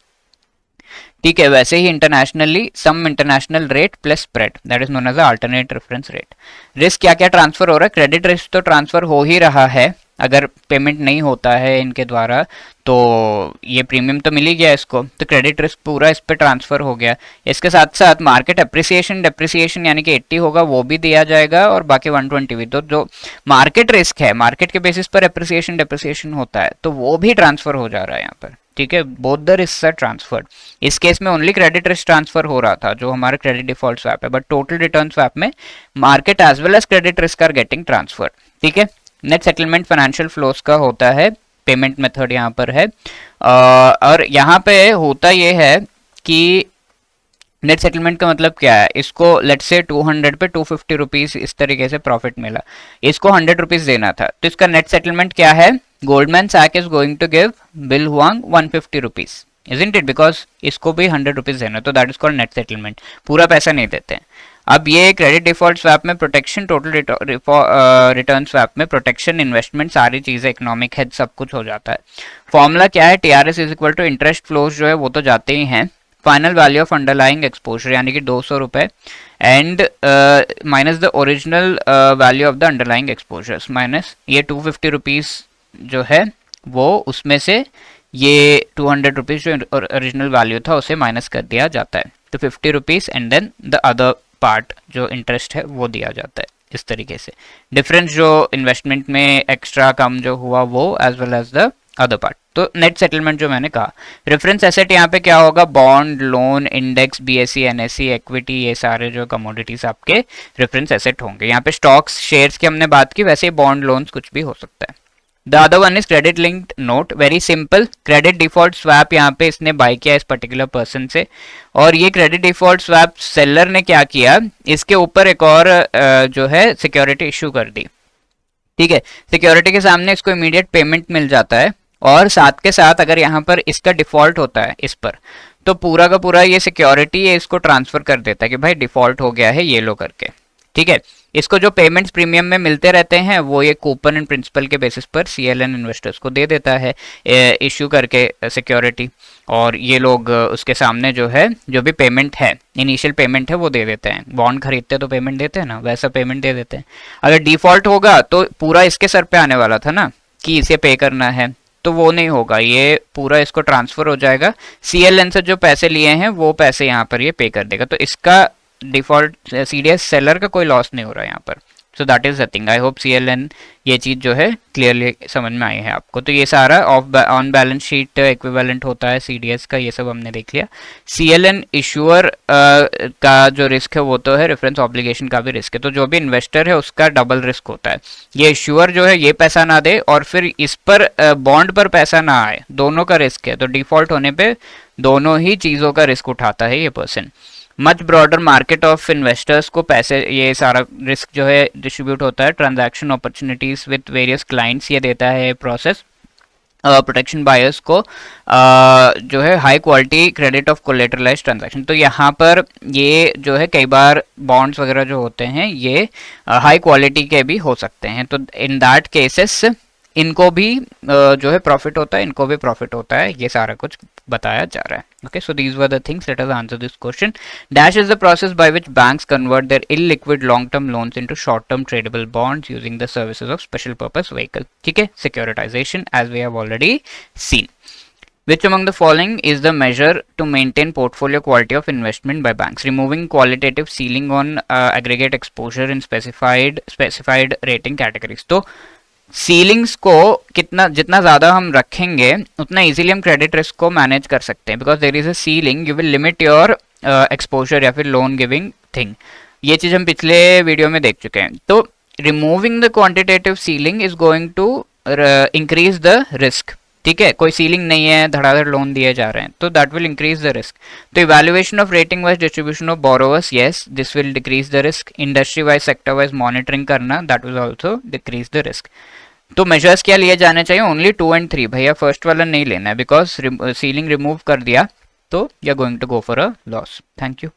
ठीक है, वैसे ही internationally some international rate plus spread, that is known as alternate reference rate. Risk क्या क्या ट्रांसफर हो रहा है? क्रेडिट रिस्क तो ट्रांसफर हो ही रहा है, अगर पेमेंट नहीं होता है इनके द्वारा तो ये प्रीमियम तो मिल ही गया इसको, तो क्रेडिट रिस्क पूरा इस पे ट्रांसफर हो गया। इसके साथ साथ मार्केट अप्रिसिएशन डेप्रिसिएशन यानी कि 80 होगा वो भी दिया जाएगा, और बाकी 120 भी। तो जो मार्केट रिस्क है, मार्केट के बेसिस पर अप्रिसिएशन डेप्रिसिएशन होता है, तो वो भी ट्रांसफर हो जा रहा है यहाँ पर। ठीक है, both the risk are transferred. इस केस में ओनली क्रेडिट रिस्क ट्रांसफर हो रहा था जो हमारा क्रेडिट डिफॉल्ट स्वैप है, बट टोटल रिटर्न स्वैप में market as well as credit risk are getting transferred. ठीक है, नेट सेटलमेंट फाइनेंशियल फ्लोस का होता है, पेमेंट मेथड यहाँ पर है, और यहाँ पे होता ये है कि नेट सेटलमेंट का मतलब क्या है? इसको लेट से 200 पे 250 रुपीज इस तरीके से प्रॉफिट मिला, इसको 100 रुपीज देना था, तो इसका नेट सेटलमेंट क्या है? Goldman Sachs is going to give Bill Huang 150 rupees, isn't it? Because इसको भी 100 रुपीज देना, तो that is called net settlement, पूरा पैसा नहीं देते हैं। अब ये क्रेडिट डिफॉल्ट स्वैप में प्रोटेक्शन, टोटल रिटर्न स्वैप में प्रोटेक्शन, इन्वेस्टमेंट, सारी चीजें, इकोनॉमिक हेड सब कुछ हो जाता है। फॉर्मूला क्या है? TRS is equal to interest flows जो है वो तो जाते ही हैं, final value of underlying exposure यानी कि 200 रुपए, and minus the original value of the underlying exposures, minus ये 250 रुपीज जो है वो उसमें से ये 200 रुपीज जो ओरिजिनल वैल्यू था उसे माइनस कर दिया जाता है, तो 50 rupees and then the other part जो इंटरेस्ट है वो दिया जाता है। इस तरीके से डिफरेंस जो इन्वेस्टमेंट में एक्स्ट्रा कम जो हुआ वो as well as the other part. तो नेट सेटलमेंट जो मैंने कहा, रेफरेंस एसेट यहाँ पे क्या होगा? Bond, loan, index, BSE, NSE, equity, ये सारे जो कमोडिटीज आपके रेफरेंस एसेट होंगे। यहाँ पे स्टॉक्स, शेयर्स की हमने बात की, वैसे ही बॉन्ड, लोन्स कुछ भी हो सकता है। The other one is credit linked note, very simple, credit default swap यहाँ पे इसने बाय किया इस पर्टिकुलर पर्सन से, और ये क्रेडिट डिफॉल्ट स्वैप सेलर ने क्या किया, इसके ऊपर एक और जो है सिक्योरिटी इश्यू कर दी। ठीक है, सिक्योरिटी के सामने इसको इमीडिएट पेमेंट मिल जाता है, और साथ के साथ अगर यहाँ पर इसका डिफॉल्ट होता है इस पर, तो पूरा का पूरा ये सिक्योरिटी ये इसको ट्रांसफर कर देता है कि भाई डिफॉल्ट हो गया है ये लो करके। ठीक है, इसको जो पेमेंट्स प्रीमियम में मिलते रहते हैं वो ये कूपन एंड प्रिंसिपल के बेसिस पर सीएलएन इन्वेस्टर्स को दे देता है इश्यू करके सिक्योरिटी, और ये लोग उसके सामने जो है जो भी पेमेंट है, इनिशियल पेमेंट है वो दे देते हैं। बॉन्ड खरीदते तो पेमेंट देते हैं ना, वैसा पेमेंट दे देते हैं। अगर डिफॉल्ट होगा तो पूरा इसके सर पे आने वाला था ना कि इसे पे करना है, तो वो नहीं होगा, ये पूरा इसको ट्रांसफर हो जाएगा, सीएलएन से जो पैसे लिए हैं वो पैसे यहाँ पर ये पे कर देगा, तो इसका डिफॉल्ट सीडीएस सेलर का कोई लॉस नहीं हो रहा है यहाँ पर। So that is the thing, I hope CLN ये चीज जो है क्लियरली समझ में आई है आपको। तो ये सारा ऑन बैलेंस शीट इक्विवेलेंट होता है सीडीएस का, ये सब हमने देख लिया। सीएलएन इशूअर का जो रिस्क है वो तो है, रेफरेंस ऑब्लिगेशन का भी रिस्क है, तो जो भी इन्वेस्टर है उसका डबल रिस्क होता है। ये इशूअर जो है ये पैसा ना दे और फिर इस पर बॉन्ड पर पैसा ना आए, दोनों का रिस्क है, तो डिफॉल्ट होने पे दोनों ही चीजों का रिस्क उठाता है ये person. Much broader market of investors को पैसे, ये सारा रिस्क जो है डिस्ट्रीब्यूट होता है। Transaction opportunities with various clients ये देता है प्रोसेस। प्रोटेक्शन बायर्स को जो है high quality credit of collateralised transaction, तो यहाँ पर ये जो है कई बार बॉन्ड्स वगैरह जो होते हैं ये हाई क्वालिटी के भी हो सकते हैं, तो इन दैट केसेस इनको भी जो है प्रॉफिट होता है, इनको भी प्रॉफिट होता है, ये सारा कुछ बताया जा रहा है। Okay, so these were the things. Let us answer this question. Dash is the process by which banks convert their illiquid long-term loans into short-term tradable bonds using the services of special purpose vehicle. ठीक है, securitization as we have already seen. Which among the following is the measure to maintain portfolio quality of investment by banks? Removing qualitative ceiling on aggregate exposure in specified rating categories. तो सीलिंग्स को कितना जितना ज़्यादा हम रखेंगे उतना इजीली हम क्रेडिट रिस्क को मैनेज कर सकते हैं, because there is a ceiling, you will limit your exposure या फिर लोन गिविंग थिंग। ये चीज़ हम पिछले वीडियो में देख चुके हैं। तो removing the quantitative ceiling is going to increase the risk. ठीक है, कोई सीलिंग नहीं है, धड़ाधड़ लोन दिए जा रहे हैं, तो that will increase the risk. तो evaluation of rating wise distribution of borrowers, yes this will decrease the risk. Industry wise sector wise monitoring करना, that will also decrease the risk. तो मेजर्स क्या लिए जाने चाहिए? ओनली 2 and 3, भैया फर्स्ट वाला नहीं लेना है, बिकॉज सीलिंग रिमूव कर दिया तो you are going to go for a loss. Thank you.